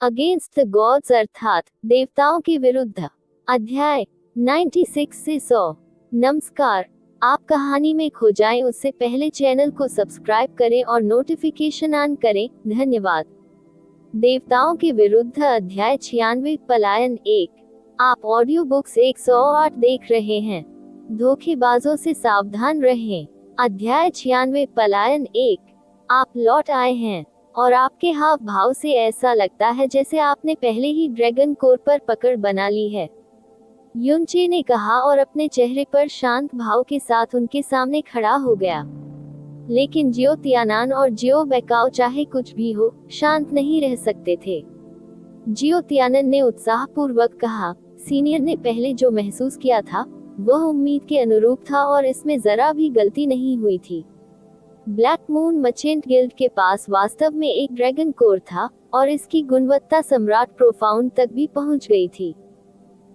Against the gods अर्थात देवताओं के विरुद्ध। अध्याय 96 से 100। नमस्कार। आप कहानी में खो जाएं उससे पहले चैनल को सब्सक्राइब करें और नोटिफिकेशन ऑन करें। धन्यवाद। देवताओं के विरुद्ध अध्याय 96 पलायन 1। आप ऑडियो बुक्स 108 देख रहे हैं। धोखेबाजों से सावधान रहें। अध्याय 96 पलायन 1। आप लौट आए हैं और आपके हाव भाव से ऐसा लगता है जैसे आपने पहले ही ड्रैगन कोर पर पकड़ बना ली है, युनचे ने कहा और अपने चेहरे पर शांत भाव के साथ उनके सामने खड़ा हो गया। लेकिन जियो तियानान और जियो बेकाओ चाहे कुछ भी हो, शांत नहीं रह सकते थे। जियो तियानन ने उत्साहपूर्वक कहा, सीनियर ने पहले जो महसूस किया था वह उम्मीद के अनुरूप था और इसमें जरा भी गलती नहीं हुई थी। ब्लैक मून मर्चेंट गिल्ड के पास वास्तव में एक ड्रैगन कोर था और इसकी गुणवत्ता सम्राट प्रोफाउंड तक भी पहुंच गई थी।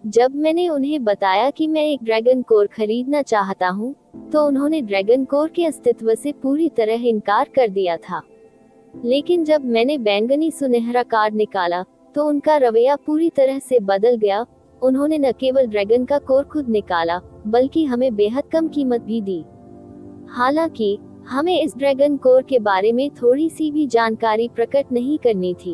जब मैंने उन्हें बताया कि मैं एक ड्रैगन कोर खरीदना चाहता हूं, तो उन्होंने ड्रैगन कोर के अस्तित्व से पूरी तरह इनकार कर दिया था। लेकिन जब मैंने बैंगनी सुनहरा कार्ड निकाला तो उनका रवैया पूरी तरह से बदल गया। उन्होंने न केवल ड्रैगन का कोर खुद निकाला, बल्कि हमें बेहद कम कीमत भी दी। हालांकि हमें इस ड्रैगन कोर के बारे में थोड़ी सी भी जानकारी प्रकट नहीं करनी थी।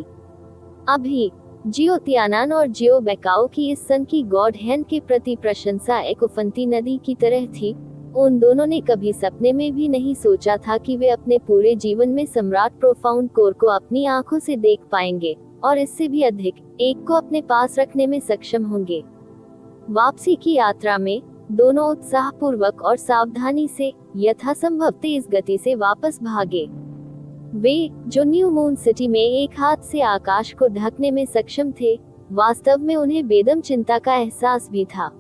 अभी जियो तियानान और जियो बेकाओ की इस सन की गॉड हैंड के प्रति प्रशंसा एक उफनती नदी की तरह थी। उन दोनों ने कभी सपने में भी नहीं सोचा था कि वे अपने पूरे जीवन में सम्राट प्रोफाउंड कोर को अपनी आंखों से देख पाएंगे और इससे भी अधिक, एक को अपने पास रखने में सक्षम होंगे। वापसी की यात्रा में दोनों उत्साहपूर्वक और सावधानी से यथासंभव तेज गति से वापस भागे। वे, जो न्यू मून सिटी में एक हाथ से आकाश को ढकने में सक्षम थे, वास्तव में उन्हें बेदम चिंता का एहसास भी था।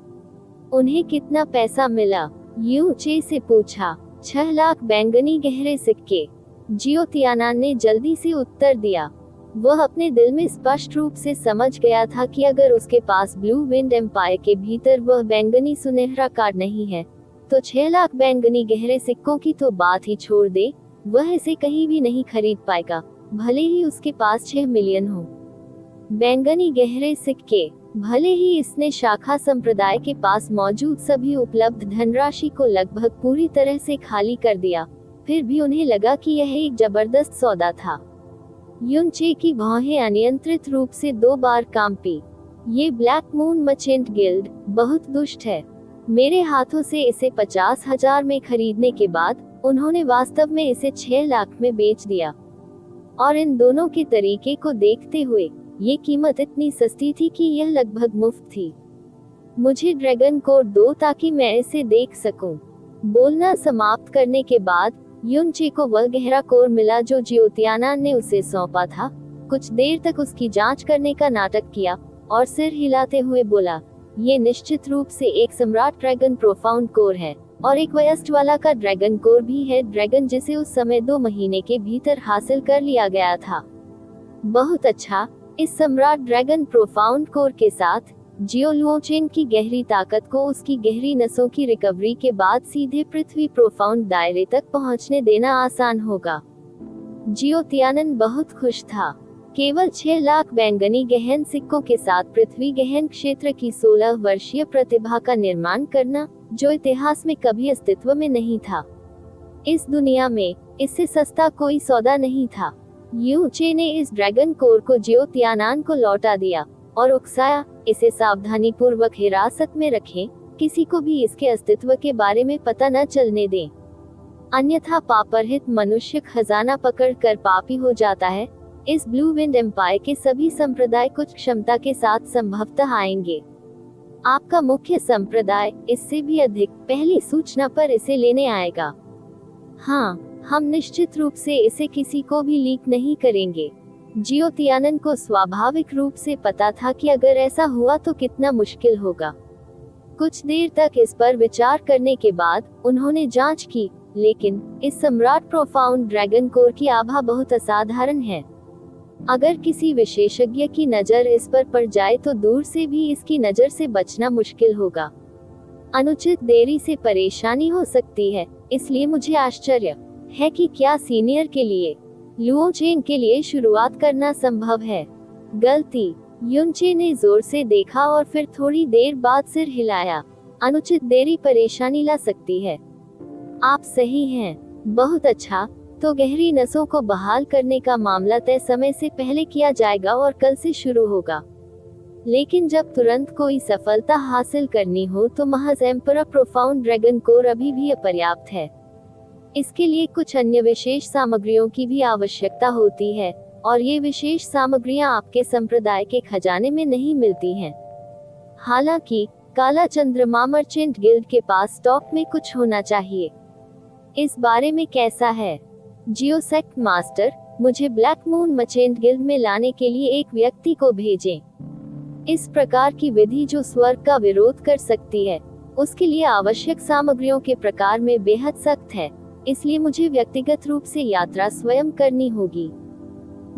उन्हें कितना पैसा मिला? यू चे से पूछा। 6 लाख बैंगनी गहरे सिक्के, जियो तियानान ने जल्दी से उत्तर दिया। वह अपने दिल में स्पष्ट रूप से समझ गया था कि अगर उसके पास ब्लू विंड एम्पायर के भीतर वह बैंगनी सुनहरा कार्ड नहीं है, तो 6 लाख बैंगनी गहरे सिक्कों की तो बात ही छोड़ दे, वह इसे कहीं भी नहीं खरीद पाएगा, भले ही उसके पास 6 मिलियन हो। बैंगनी गहरे सिक्के, भले ही इसने शाखा संप्रदाय के पास मौजूद सभी उपलब्ध धनराशि को लगभग पूरी तरह से खाली कर दिया, फिर भी उन्हें लगा कि यह एक जबरदस्त सौदा था। युनचे की भौहें अनियंत्रित रूप से 2 बार कांपी। ये ब्लैक मून मर्चेंट गिल्ड बहुत दुष्ट है। मेरे हाथों से इसे 50,000 में खरीदने के बाद उन्होंने वास्तव में इसे 6 लाख में बेच दिया। और इन दोनों के तरीके को देखते हुए ये कीमत इतनी सस्ती थी कि यह लगभग मुफ्त थी। मुझे ड्रैगन कोर दो ताकि मैं इसे देख सकूं। बोलना समाप्त करने के बाद युनचे को वह गहरा कोर मिला जो जियो तियानान ने उसे सौंपा था। कुछ देर तक उसकी जांच करने का नाटक किया और सिर हिलाते हुए बोला, ये निश्चित रूप से एक सम्राट ड्रैगन प्रोफाउंड कोर है और एक वयस्क वाला का ड्रैगन कोर भी है, ड्रैगन जिसे उस समय 2 महीने के भीतर हासिल कर लिया गया था। बहुत अच्छा। इस सम्राट ड्रैगन प्रोफाउंड कोर के साथ जियो लुओचेन की गहरी ताकत को उसकी गहरी नसों की रिकवरी के बाद सीधे पृथ्वी प्रोफाउंड दायरे तक पहुंचने देना आसान होगा। जियो तियानन बहुत खुश था। केवल 6 लाख बैंगनी गहन सिक्कों के साथ पृथ्वी गहन क्षेत्र की 16 वर्षीय प्रतिभा का निर्माण करना, जो इतिहास में कभी अस्तित्व में नहीं था। इस दुनिया में इससे सस्ता कोई सौदा नहीं था। यू चे ने इस ड्रैगन कोर को जियो तियानान को लौटा दिया और उकसाया, इसे सावधानी पूर्वक हिरासत में रखें, किसी को भी इसके अस्तित्व के बारे में पता न चलने दें, अन्यथा पापरहित मनुष्य खजाना पकड़ कर पापी हो जाता है। इस ब्लू विंड एम्पायर के सभी संप्रदाय कुछ क्षमता के साथ संभवतः आएंगे। आपका मुख्य संप्रदाय इससे भी अधिक पहली सूचना पर इसे लेने आएगा। हाँ, हम निश्चित रूप से इसे किसी को भी लीक नहीं करेंगे। जियो तियानन को स्वाभाविक रूप से पता था कि अगर ऐसा हुआ तो कितना मुश्किल होगा। कुछ देर तक इस पर विचार करने के बाद उन्होंने जांच की, लेकिन इस सम्राट प्रोफाउंड ड्रैगन कोर की आभा बहुत असाधारण है। अगर किसी विशेषज्ञ की नजर इस पर पड़ जाए तो दूर से भी इसकी नजर से बचना मुश्किल होगा। अनुचित देरी से परेशानी हो सकती है, इसलिए मुझे आश्चर्य है कि क्या सीनियर के लिए, लुओचेन के लिए शुरुआत करना संभव है। गलती। युनचे ने जोर से देखा और फिर थोड़ी देर बाद सिर हिलाया। अनुचित देरी परेशानी ला सकती है। आप सही हैं। बहुत अच्छा, तो गहरी नसों को बहाल करने का मामला तय समय से पहले किया जाएगा और कल से शुरू होगा। लेकिन जब तुरंत कोई सफलता हासिल करनी हो तो महज एम्परर प्रोफाउंड ड्रैगन कोर अभी भी अपर्याप्त है। इसके लिए कुछ अन्य विशेष सामग्रियों की भी आवश्यकता होती है, और ये विशेष सामग्रियां आपके संप्रदाय के खजाने में नहीं मिलती हैं। हालांकि काला चंद्रमा मर्चेंट गिल्ड के पास स्टॉक में कुछ होना चाहिए। इस बारे में कैसा है? जियोसेक्ट मास्टर, मुझे ब्लैक मून मर्चेंट गिल्ड में लाने के लिए एक व्यक्ति को भेजें। इस प्रकार की विधि जो स्वर्ग का विरोध कर सकती है, उसके लिए आवश्यक सामग्रियों के प्रकार में बेहद सख्त है, इसलिए मुझे व्यक्तिगत रूप से यात्रा स्वयं करनी होगी।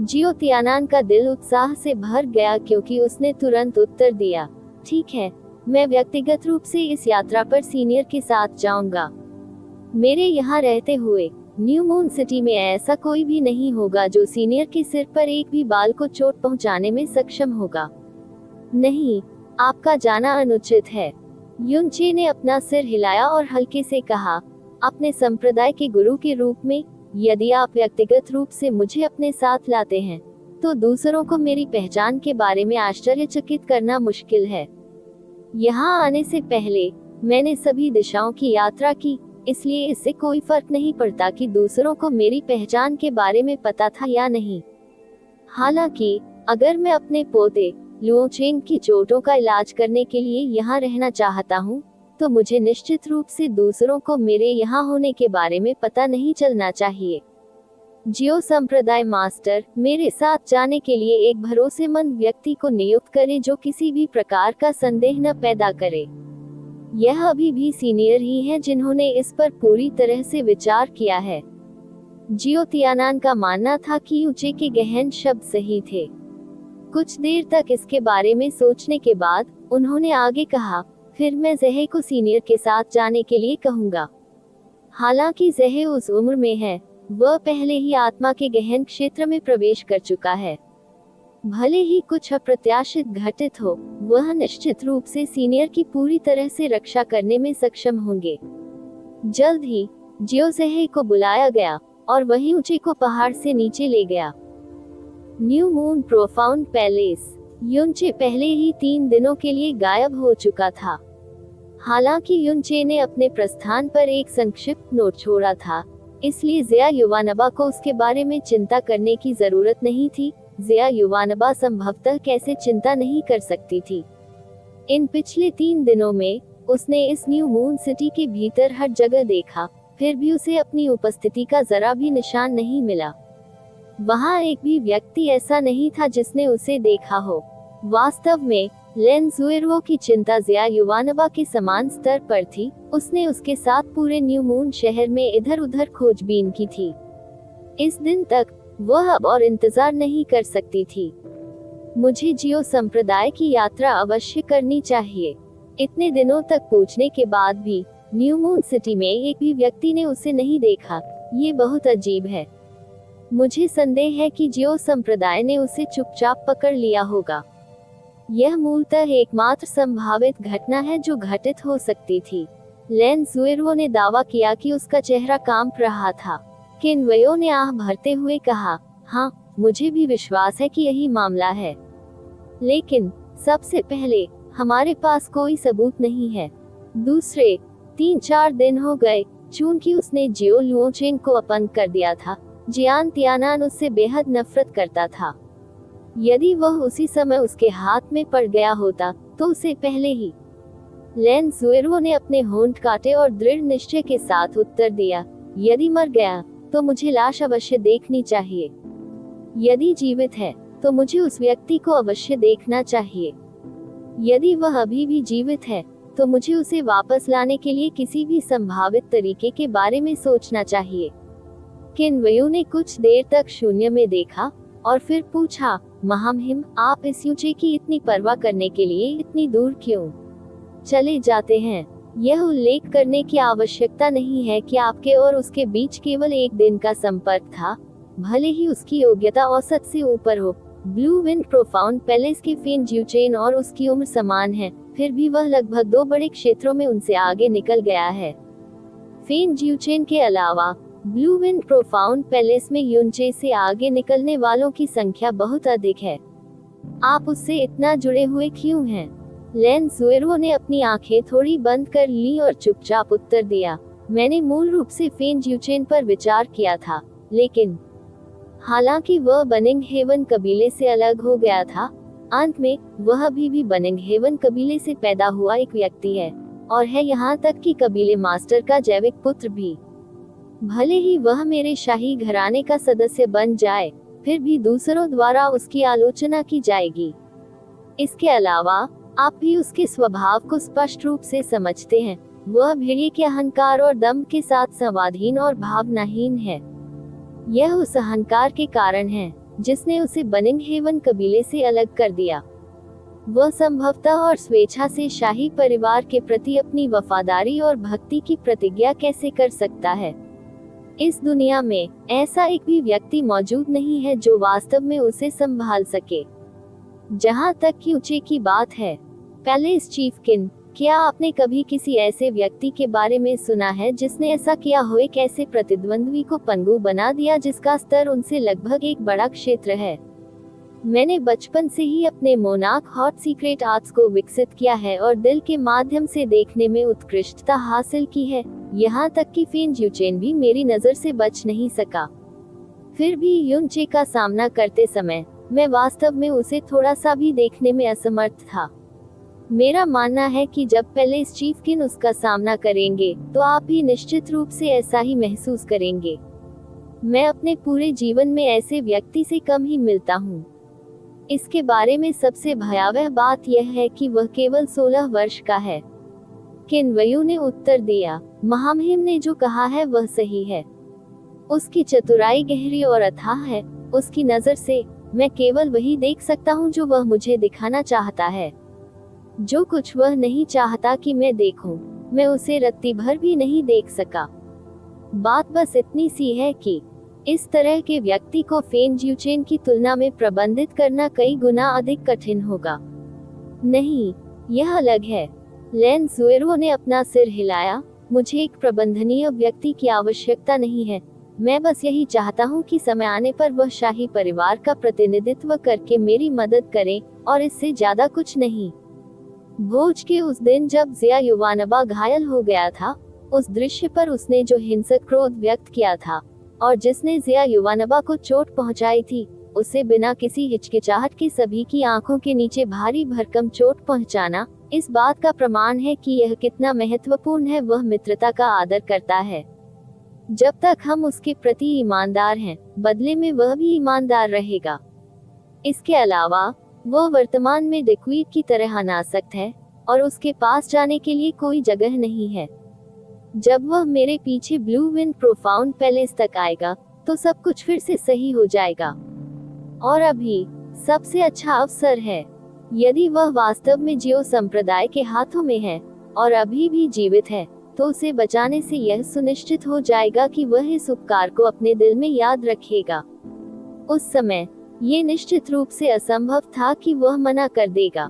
जियो तियानान का दिल उत्साह से भर गया क्योंकि उसने तुरंत उत्तर दिया, ठीक है, मैं व्यक्तिगत रूप से इस यात्रा पर सीनियर के साथ जाऊंगा। मेरे यहाँ रहते हुए न्यू मून सिटी में ऐसा कोई भी नहीं होगा जो सीनियर के सिर पर एक भी बाल को चोट पहुंचाने में सक्षम होगा। नहीं, आपका जाना अनुचित है। युनचे ने अपना सिर हिलाया और हल्के से कहा, अपने संप्रदाय के गुरु के रूप में, यदि आप व्यक्तिगत रूप से मुझे अपने साथ लाते हैं, तो दूसरों को मेरी पहचान के बारे में आश्चर्यचकित करना मुश्किल है। यहाँ आने से पहले मैंने सभी दिशाओं की यात्रा की, इसलिए इससे कोई फर्क नहीं पड़ता कि दूसरों को मेरी पहचान के बारे में पता था या नहीं। हालांकि अगर मैं अपने पोते लुओचेंग की चोटों का इलाज करने के लिए यहाँ रहना चाहता हूँ, तो मुझे निश्चित रूप से दूसरों को मेरे यहाँ होने के बारे में पता नहीं चलना चाहिए। जियो संप्रदाय मास्टर, मेरे साथ जाने के लिए एक भरोसेमंद व्यक्ति को नियुक्त करें जो किसी भी प्रकार का संदेह न पैदा करे। यह अभी भी सीनियर ही हैं जिन्होंने इस पर पूरी तरह से विचार किया है। जियो तियानान का मानना था कि यूचे के गहन शब्द सही थे। कुछ देर तक इसके बारे में सोचने के बाद उन्होंने आगे कहा, फिर मैं ज़हे को सीनियर के साथ जाने के लिए कहूँगा। हालांकि ज़हे उस उम्र में है, वह पहले ही आत्मा के गहन क्षेत्र में प्रवेश कर चुका है। भले ही कुछ अप्रत्याशित घटित हो, वह निश्चित रूप से सीनियर की पूरी तरह से रक्षा करने में सक्षम होंगे। जल्द ही जियो ज़हे को बुलाया गया और वही ऊंचे को पहाड़ से नीचे ले गया। New moon profound palace. Yunche पहले ही 3 दिनों के लिए गायब हो चुका था। हालांकि युनचे ने अपने प्रस्थान पर एक संक्षिप्त नोट छोड़ा था, इसलिए ज़िया युवानबा को उसके बारे में चिंता करने की जरूरत नहीं थी। ज़िया युवानबा संभवतः कैसे चिंता नहीं कर सकती थी। इन पिछले 3 दिनों में उसने इस न्यू मून सिटी के भीतर हर जगह देखा, फिर भी उसे अपनी उपस्थिति का जरा भी निशान नहीं मिला। वहाँ एक भी व्यक्ति ऐसा नहीं था जिसने उसे देखा हो। वास्तव में लेन जुएरो की चिंता ज़िया युवानबा के समान स्तर पर थी। उसने उसके साथ पूरे न्यू मून शहर में इधर उधर खोजबीन की थी। इस दिन तक वह अब और इंतजार नहीं कर सकती थी। मुझे जियो संप्रदाय की यात्रा अवश्य करनी चाहिए। इतने दिनों तक पूछने के बाद भी न्यू मून सिटी में एक भी व्यक्ति ने उसे नहीं देखा। ये बहुत अजीब है। मुझे संदेह है कि जियो संप्रदाय ने उसे चुपचाप पकड़ लिया होगा। यह मूलतः एकमात्र संभावित घटना है जो घटित हो सकती थी। लेन जुएरो ने दावा किया कि उसका चेहरा कांप रहा था। किनवयो ने आह भरते हुए कहा, हाँ, मुझे भी विश्वास है कि यही मामला है। लेकिन सबसे पहले हमारे पास कोई सबूत नहीं है। दूसरे 3-4 दिन हो गए चूंकि उसने जियो लुओचेंग को अपंग कर दिया था। जियान तियानान उससे बेहद नफरत करता था। यदि वह उसी समय उसके हाथ में पड़ गया होता तो उसे पहले ही। लेन जुएरो ने अपने होंठ काटे और दृढ़ निश्चय के साथ उत्तर दिया, यदि मर गया तो मुझे लाश अवश्य देखनी चाहिए। यदि जीवित है तो मुझे उस व्यक्ति को अवश्य देखना चाहिए। यदि वह अभी भी जीवित है तो मुझे उसे वापस लाने के लिए किसी भी संभावित तरीके के बारे में सोचना चाहिए। किनवयू ने कुछ देर तक शून्य में देखा और फिर पूछा, महामहिम, आप इस यूचे की इतनी परवाह करने के लिए इतनी दूर क्यों चले जाते हैं? यह उल्लेख करने की आवश्यकता नहीं है कि आपके और उसके बीच केवल 1 दिन का संपर्क था। भले ही उसकी योग्यता औसत से ऊपर हो, ब्लू विंड प्रोफाउंड पैलेस के फेन ज्यूचेन और उसकी उम्र समान है, फिर भी वह लगभग 2 बड़े क्षेत्रों में उनसे आगे निकल गया है। फेन ज्यूचेन के अलावा ब्लू विंड प्रोफाउंड पैलेस में युनचे से आगे निकलने वालों की संख्या बहुत अधिक है। आप उससे इतना जुड़े हुए क्यों हैं? लैन ज़ुएरो ने अपनी आंखें थोड़ी बंद कर ली और चुपचाप उत्तर दिया, मैंने मूल रूप से फेन ज्यूचेन पर विचार किया था, लेकिन हालांकि वह बनिंग हेवन कबीले से अलग हो गया था, अंत में वह अभी भी बनिंग हेवन कबीले से पैदा हुआ एक व्यक्ति है, और है यहाँ तक कि कबीले मास्टर का जैविक पुत्र भी। भले ही वह मेरे शाही घराने का सदस्य बन जाए, फिर भी दूसरों द्वारा उसकी आलोचना की जाएगी। इसके अलावा आप भी उसके स्वभाव को स्पष्ट रूप से समझते हैं। वह भेड़िए के अहंकार और दम्भ के साथ संवादहीन और भावनाहीन है। यह उस अहंकार के कारण है जिसने उसे बनिंग हेवन कबीले से अलग कर दिया। वह संभवतः और स्वेच्छा से शाही परिवार के प्रति अपनी वफादारी और भक्ति की प्रतिज्ञा कैसे कर सकता है? इस दुनिया में ऐसा एक भी व्यक्ति मौजूद नहीं है जो वास्तव में उसे संभाल सके। जहाँ तक कि ऊंचे की बात है, पैलेस चीफकिन, क्या आपने कभी किसी ऐसे व्यक्ति के बारे में सुना है जिसने ऐसा किया हो, एक ऐसे प्रतिद्वंद्वी को पंगु बना दिया जिसका स्तर उनसे लगभग एक बड़ा क्षेत्र है? मैंने बचपन से ही अपने मोनार्क हॉट सीक्रेट आर्ट्स को विकसित किया है और दिल के माध्यम से देखने में उत्कृष्टता हासिल की है, यहाँ तक कि फेन ज्यूचेन भी मेरी नजर से बच नहीं सका। फिर भी युनचे का सामना करते समय मैं वास्तव में उसे थोड़ा सा भी देखने में असमर्थ था। मेरा मानना है कि जब पैलेस चीफकिन उसका सामना करेंगे तो आप भी निश्चित रूप से ऐसा ही महसूस करेंगे। मैं अपने पूरे जीवन में ऐसे व्यक्ति से कम ही मिलता हूँ। इसके बारे में सबसे भयावह बात यह है कि वह केवल 16 वर्ष का है। किनवयू ने उत्तर दिया, महामहिम ने जो कहा है वह सही है। उसकी चतुराई गहरी और अथाह है। उसकी नजर से मैं केवल वही देख सकता हूँ जो वह मुझे दिखाना चाहता है। जो कुछ वह नहीं चाहता कि मैं देखूं, मैं उसे रत्ती भर भी नहीं देख सका। बात बस इतनी सी है कि इस तरह के व्यक्ति को फेन ज्यूचेन की तुलना में प्रबंधित करना कई गुना अधिक कठिन होगा। नहीं, यह अलग है। लैन ज़ुएरो ने अपना सिर हिलाया, मुझे एक प्रबंधनीय व्यक्ति की आवश्यकता नहीं है। मैं बस यही चाहता हूँ कि समय आने पर वह शाही परिवार का प्रतिनिधित्व करके मेरी मदद करे, और इससे ज्यादा कुछ नहीं। भोज के उस दिन जब ज़िया युवानबा घायल हो गया था, उस दृश्य पर उसने जो हिंसक क्रोध व्यक्त किया था और जिसने ज़िया युवानबा को चोट पहुंचाई थी, उसे बिना किसी हिचकिचाहट के सभी की आंखों के नीचे भारी भरकम चोट पहुंचाना इस बात का प्रमाण है कि यह कितना महत्वपूर्ण है। वह मित्रता का आदर करता है। जब तक हम उसके प्रति ईमानदार हैं, बदले में वह भी ईमानदार रहेगा। इसके अलावा वह वर्तमान में डिक्वीट की तरह अनासक्त है और उसके पास जाने के लिए कोई जगह नहीं है। जब वह मेरे पीछे ब्लू विंड प्रोफाउंड पैलेस तक आएगा तो सब कुछ फिर से सही हो जाएगा। और अभी सबसे अच्छा अवसर है, यदि वह वास्तव में जियो संप्रदाय के हाथों में है और अभी भी जीवित है, तो उसे बचाने से यह सुनिश्चित हो जाएगा कि वह इस उपकार को अपने दिल में याद रखेगा। उस समय ये निश्चित रूप से असंभव था कि वह मना कर देगा।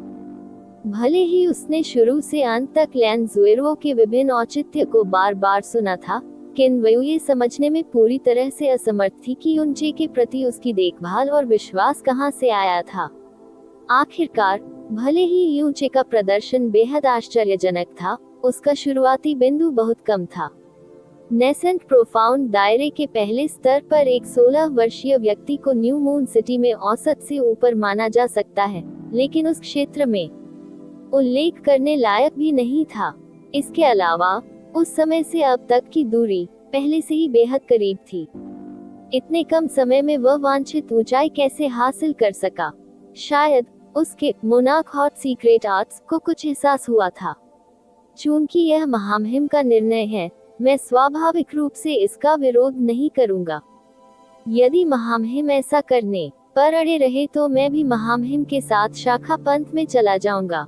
भले ही उसने शुरू से अंत तक लैन ज़ुएरो के विभिन्न औचित्य को बार बार सुना था, किनवयू ये समझने में पूरी तरह से असमर्थ थी कि युनचे के प्रति उसकी देखभाल और विश्वास कहाँ से आया था। आखिरकार, भले ही युनचे का प्रदर्शन बेहद आश्चर्यजनक था, उसका शुरुआती बिंदु बहुत कम था। नेसेंट प्रोफाउंड दायरे के पहले स्तर पर एक 16 वर्षीय व्यक्ति को न्यू मून सिटी में औसत से ऊपर माना जा सकता है, लेकिन उस क्षेत्र में उल्लेख करने लायक भी नहीं था। इसके अलावा उस समय से अब तक की दूरी पहले से ही बेहद करीब थी। इतने कम समय में वह वांछित ऊंचाई कैसे हासिल कर सका? शायद उसके मोनार्क हॉट सीक्रेट आर्ट्स को कुछ एहसास हुआ था। चूंकि यह महामहिम का निर्णय है, मैं स्वाभाविक रूप से इसका विरोध नहीं करूंगा। यदि महामहिम ऐसा करने पर अड़े रहे तो मैं भी महामहिम के साथ शाखा पंथ में चला जाऊंगा।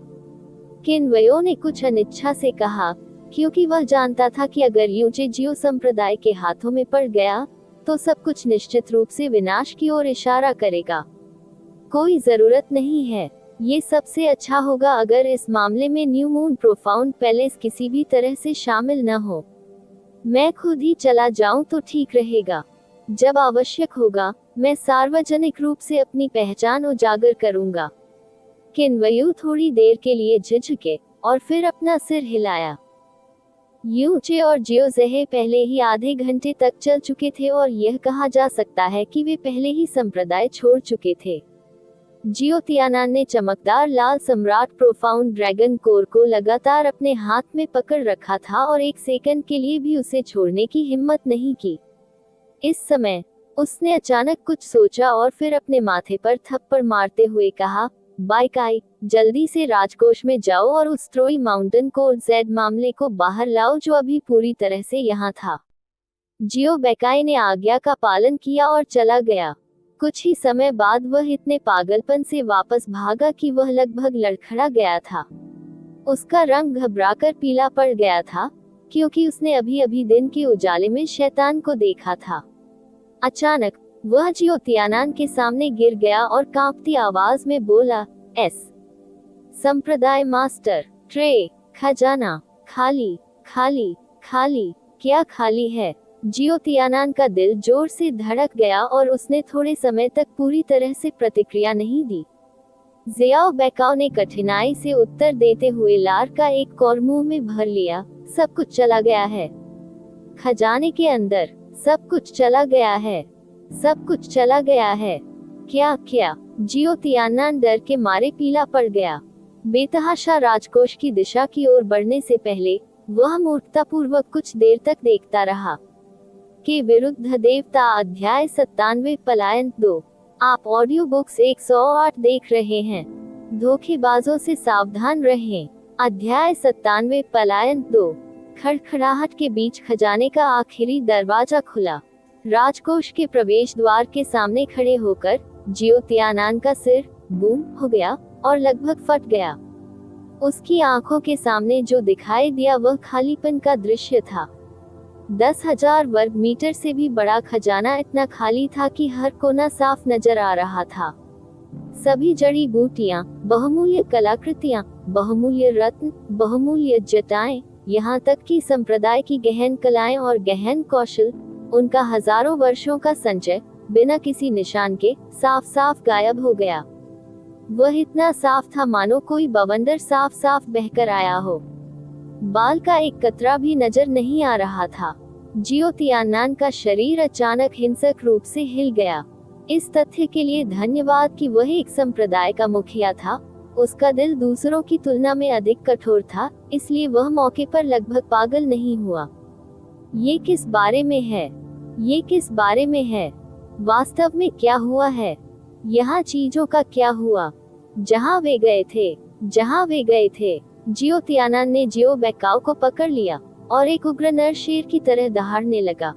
किनवयो ने कुछ अनिच्छा से कहा, क्योंकि वह जानता था कि अगर युनचे जियो संप्रदाय के हाथों में पड़ गया तो सब कुछ निश्चित रूप से विनाश की ओर इशारा करेगा। कोई जरूरत नहीं है। ये सबसे अच्छा होगा अगर इस मामले में न्यू मून प्रोफाउंड पैलेस किसी भी तरह से शामिल न हो। मैं खुद ही चला जाऊं तो ठीक रहेगा। जब आवश्यक होगा मैं सार्वजनिक रूप से अपनी पहचान उजागर करूंगा। किन्वयू थोड़ी देर के लिए झिझके और फिर अपना सिर हिलाया। यूचे और जियोजेहे पहले ही आधे घंटे तक चल चुके थे और यह कहा जा सकता है कि वे पहले ही संप्रदाय छोड़ चुके थे। जियो तियानान ने चमकदार लाल सम्राट प्रोफाउंड ड्रैगन कोर को लगातार अपने हाथ में पकड़ रखा था और एक सेकंड के लिए भी उसे छोड़ने की हिम्मत नहीं की। इस समय उसने अचानक कुछ सोचा और फिर अपने माथे पर थप्पड़ मारते हुए कहा, बाइकाई, जल्दी से राजकोष में जाओ और उस त्रोई माउंटेन कोर जेड मामले को बाहर लाओ जो अभी पूरी तरह से यहाँ था। जियो बेकाई ने आज्ञा का पालन किया और चला गया। कुछ ही समय बाद वह इतने पागलपन से वापस भागा कि वह लगभग लड़खड़ा गया था। उसका रंग घबराकर पीला पड़ गया था क्योंकि उसने अभी अभी दिन के उजाले में शैतान को देखा था। अचानक वह जियो तियानान के सामने गिर गया और कांपती आवाज में बोला, एस संप्रदाय मास्टर, ट्रे, खजाना, खाली खाली खाली, क्या खाली है? जियो तियानान का दिल जोर से धड़क गया और उसने थोड़े समय तक पूरी तरह से प्रतिक्रिया नहीं दी। जियाओ बेकाओ ने कठिनाई से उत्तर देते हुए लार का एक कौर मुंह में भर लिया, सब कुछ चला गया है। खजाने के अंदर सब कुछ चला गया है, सब कुछ चला गया है। क्या क्या? जियो तियानान डर के मारे पीला पड़ गया। बेतहाशा राजकोष की दिशा की ओर बढ़ने से पहले वह मूर्खतापूर्वक कुछ देर तक देखता रहा। के विरुद्ध देवता अध्याय 97 पलायन 2। आप ऑडियो बुक्स 108 देख रहे हैं। धोखेबाजों से सावधान रहें। अध्याय 97 पलायन 2। खड़खड़ाहट के बीच खजाने का आखिरी दरवाजा खुला। राजकोष के प्रवेश द्वार के सामने खड़े होकर जियो तियानान का सिर बूम हो गया और लगभग फट गया। उसकी आंखों के सामने जो दिखाई दिया वह खालीपन का दृश्य था। 10,000 वर्ग मीटर से भी बड़ा खजाना इतना खाली था कि हर कोना साफ नजर आ रहा था। सभी जड़ी बूटियां, बहुमूल्य कलाकृतियां, बहुमूल्य रत्न, बहुमूल्य जटाएं, यहाँ तक कि संप्रदाय की गहन कलाएं और गहन कौशल, उनका हजारों वर्षों का संचय बिना किसी निशान के साफ साफ गायब हो गया। वह इतना साफ था मानो कोई बवंडर साफ साफ बहकर आया हो। बाल का एक कतरा भी नजर नहीं आ रहा था। जियो तियानान का शरीर अचानक हिंसक रूप से हिल गया। इस तथ्य के लिए धन्यवाद कि वह एक संप्रदाय का मुखिया था। उसका दिल दूसरों की तुलना में अधिक कठोर था, इसलिए वह मौके पर लगभग पागल नहीं हुआ। ये किस बारे में है? ये किस बारे में है? वास्तव में क्या हुआ है? यहाँ चीजों का क्या हुआ? जहाँ वे गए थे, जहाँ वे गए थे। जियो तियानान ने जियो बेकाओ को पकड़ लिया और एक उग्र नर शेर की तरह दहाड़ने लगा।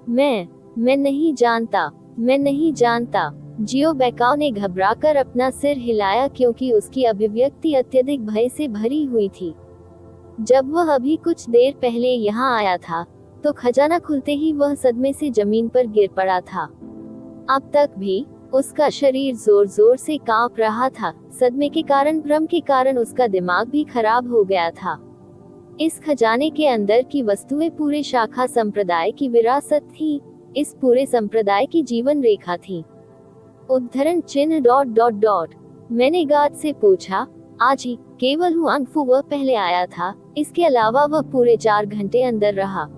मैं नहीं जानता, मैं नहीं जानता। जियो बेकाओ ने घबराकर अपना सिर हिलाया क्योंकि उसकी अभिव्यक्ति अत्यधिक भय से भरी हुई थी। जब वह अभी कुछ देर पहले यहाँ आया था तो खजाना खुलते ही वह सदमे से जमीन पर गिर पड़ा था। अब तक भी उसका शरीर जोर जोर से कांप रहा था। सदमे के कारण, भ्रम के कारण उसका दिमाग भी खराब हो गया था। इस खजाने के अंदर की वस्तुएं पूरे शाखा संप्रदाय की विरासत थी। इस पूरे संप्रदाय की जीवन रेखा थी। उद्धरण चिन्ह ... मैंने गार्ड से पूछा, आज ही केवल हुआंगफू वह पहले आया था, इसके अलावा वह पूरे 4 घंटे अंदर रहा।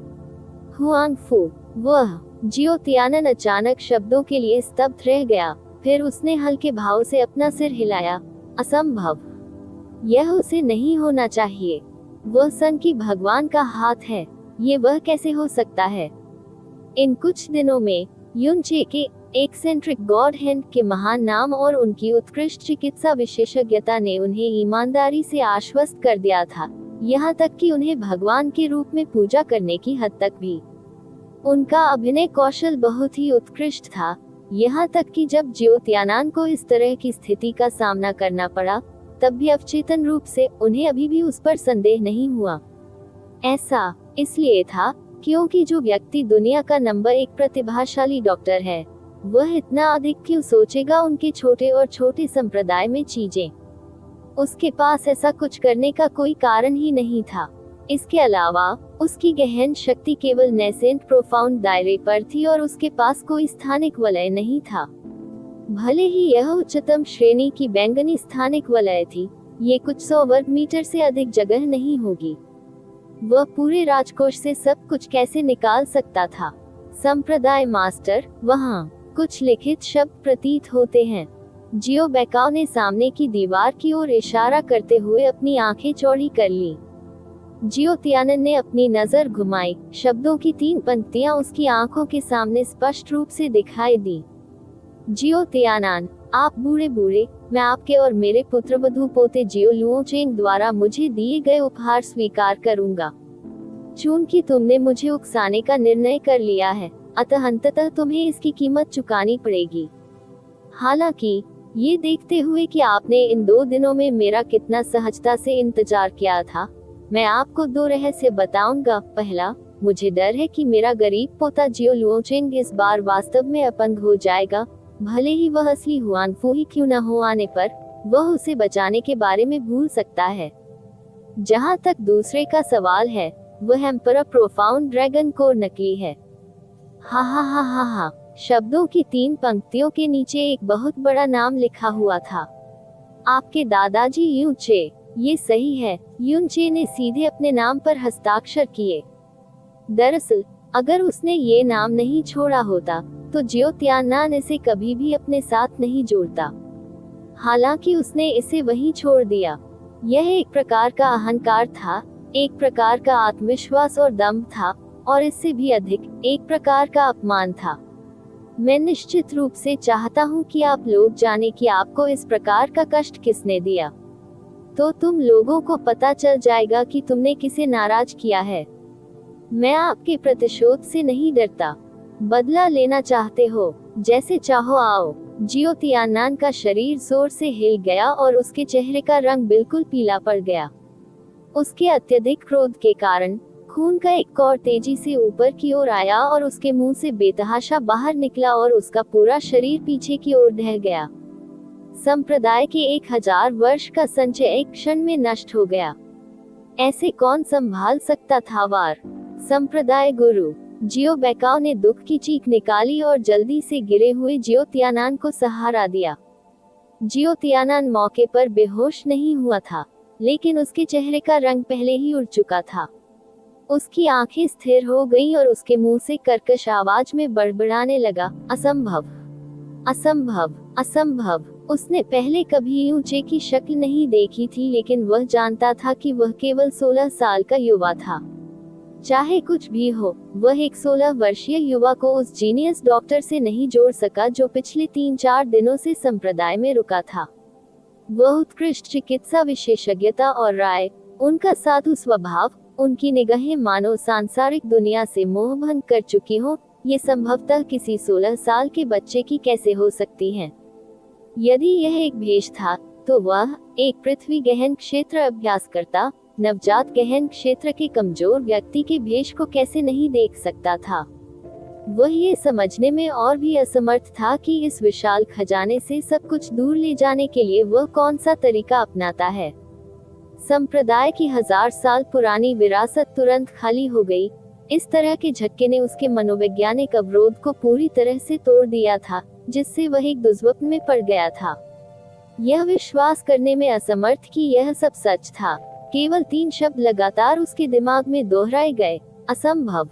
हुआंगफू, वह। जियो तियानान अचानक शब्दों के लिए स्तब्ध रह गया। फिर उसने हल्के भाव से अपना सिर हिलाया। असंभव, यह उसे नहीं होना चाहिए। वह सन की भगवान का हाथ है। ये वह कैसे हो सकता है? इन कुछ दिनों में युनचे के एक्सेंट्रिक गॉड हैंड के महान नाम और उनकी उत्कृष्ट चिकित्सा विशेषज्ञता ने उन्हें ईमानदारी से आश्वस्त कर दिया था, यहाँ तक कि उन्हें भगवान के रूप में पूजा करने की हद तक भी। उनका अभिनय कौशल बहुत ही उत्कृष्ट था, यहाँ तक कि जब जियो तियानान को इस तरह की स्थिति का सामना करना पड़ा, तब भी अवचेतन रूप से उन्हें अभी भी उस पर संदेह नहीं हुआ। ऐसा इसलिए था क्योंकि जो व्यक्ति दुनिया का नंबर 1 प्रतिभाशाली डॉक्टर है, वह इतना अधिक क्यों सोचेगा उनके छोटे और छोटे संप्रदाय में चीजें। उसके पास ऐसा कुछ करने का कोई कारण ही नहीं था। इसके अलावा उसकी गहन शक्ति केवल नेसेंट प्रोफाउंड दायरे पर थी और उसके पास कोई स्थानिक वलय नहीं था। भले ही यह उच्चतम श्रेणी की बैंगनी स्थानिक वलय थी, ये कुछ 100 वर्ग मीटर से अधिक जगह नहीं होगी। वह पूरे राजकोष से सब कुछ कैसे निकाल सकता था? संप्रदाय मास्टर, वहाँ कुछ लिखित शब्द प्रतीत होते हैं। जियो बेकाओ ने सामने की दीवार की ओर इशारा करते हुए अपनी आंखें चौड़ी कर ली। जियो तियानन ने अपनी नजर घुमाई। शब्दों की 3 पंक्तियां उसकी आंखों के सामने स्पष्ट रूप से दिखाई दी। जियो तियानन, आप बूढ़े बूढ़े, मैं आपके और मेरे पुत्रवधू पोते जियो लुओचेंग द्वारा मुझे दिए गए उपहार स्वीकार करूंगा। चूंकि तुमने मुझे उकसाने का निर्णय कर लिया है, अतः अंततः तुम्हें इसकी कीमत चुकानी पड़ेगी। हालांकि ये देखते हुए कि आपने इन 2 दिनों में मेरा कितना सहजता से इंतजार किया था, मैं आपको 2 रहस्य बताऊंगा। पहला, मुझे डर है कि मेरा गरीब पोता जियो लुओचेंग इस बार वास्तव में अपंग हो जाएगा। भले ही वह असली हुआनफू ही क्यों न हो, आने पर वह उसे बचाने के बारे में भूल सकता है। जहां तक दूसरे का सवाल है, वह एम्परर प्रोफाउंड ड्रैगन कोर नकली है। हा हा हा हा हा। शब्दों की 3 पंक्तियों के नीचे एक बहुत बड़ा नाम लिखा हुआ था। आपके दादाजी यूचे। ये सही है। यूनचे ने सीधे अपने नाम पर हस्ताक्षर किए। दरअसल अगर उसने ये नाम नहीं छोड़ा होता तो जियो तियानन इसे कभी भी अपने साथ नहीं जोड़ता। हालांकि उसने इसे वहीं छोड़ दिया। यह एक प्रकार का अहंकार था, एक प्रकार का आत्मविश्वास और दम्भ था, और इससे भी अधिक एक प्रकार का अपमान था। मैं निश्चित रूप से चाहता हूँ कि आप लोग जाने कि आपको इस प्रकार का कष्ट किसने दिया। तो तुम लोगों को पता चल जाएगा कि तुमने किसे नाराज किया है। मैं आपके प्रतिशोध से नहीं डरता। बदला लेना चाहते हो, जैसे चाहो आओ। जियो तियानन का शरीर जोर से हिल गया और उसके चेहरे का रंग बिल्कुल पीला पड़ गया। उसके अत्यधिक क्रोध के कारण खून का एक कौर तेजी से ऊपर की ओर आया और उसके मुंह से बेतहाशा बाहर निकला और उसका पूरा शरीर पीछे की ओर ढह गया। संप्रदाय के 1000 वर्ष का संचय एक क्षण में नष्ट हो गया। ऐसे कौन संभाल सकता था वार? संप्रदाय गुरु। जियो बेकाओ ने दुख की चीख निकाली और जल्दी से गिरे हुए जियो तियानन को सहारा दिया। जियो तियानन मौके पर बेहोश नहीं हुआ था, लेकिन उसके चेहरे का रंग पहले ही उड़ चुका था। उसकी आंखें स्थिर हो गईं और उसके मुंह से कर्कश आवाज में बड़बड़ाने लगा, असंभव, असंभव, असंभव। उसने पहले कभी यूचे की शक्ल नहीं देखी थी, लेकिन वह जानता था कि वह केवल 16 साल का युवा था। चाहे कुछ भी हो, वह एक 16 वर्षीय युवा को उस जीनियस डॉक्टर से नहीं जोड़ सका जो पिछले 3-4 दिनों से संप्रदाय में रुका था। वह उत्कृष्ट चिकित्सा विशेषज्ञता और राय, उनका साधु स्वभाव, उनकी निगाहें मानो सांसारिक दुनिया से मोह भंग कर चुकी हो, ये संभवतः किसी 16 साल के बच्चे की कैसे हो सकती हैं। यदि यह एक भेष था, तो वह एक पृथ्वी गहन क्षेत्र अभ्यासकर्ता, नवजात गहन क्षेत्र के कमजोर व्यक्ति के भेष को कैसे नहीं देख सकता था। वह ये समझने में और भी असमर्थ था कि इस विशाल खजाने से सब कुछ दूर ले जाने के लिए वह कौन सा तरीका अपनाता है। संप्रदाय की 1000 साल पुरानी विरासत तुरंत खाली हो गई। इस तरह के झटके ने उसके मनोवैज्ञानिक अवरोध को पूरी तरह से तोड़ दिया था, जिससे वह एक दुर्स्वप्न में पड़ गया था। यह विश्वास करने में असमर्थ कि यह सब सच था। केवल 3 शब्द लगातार उसके दिमाग में दोहराए गए, असंभव,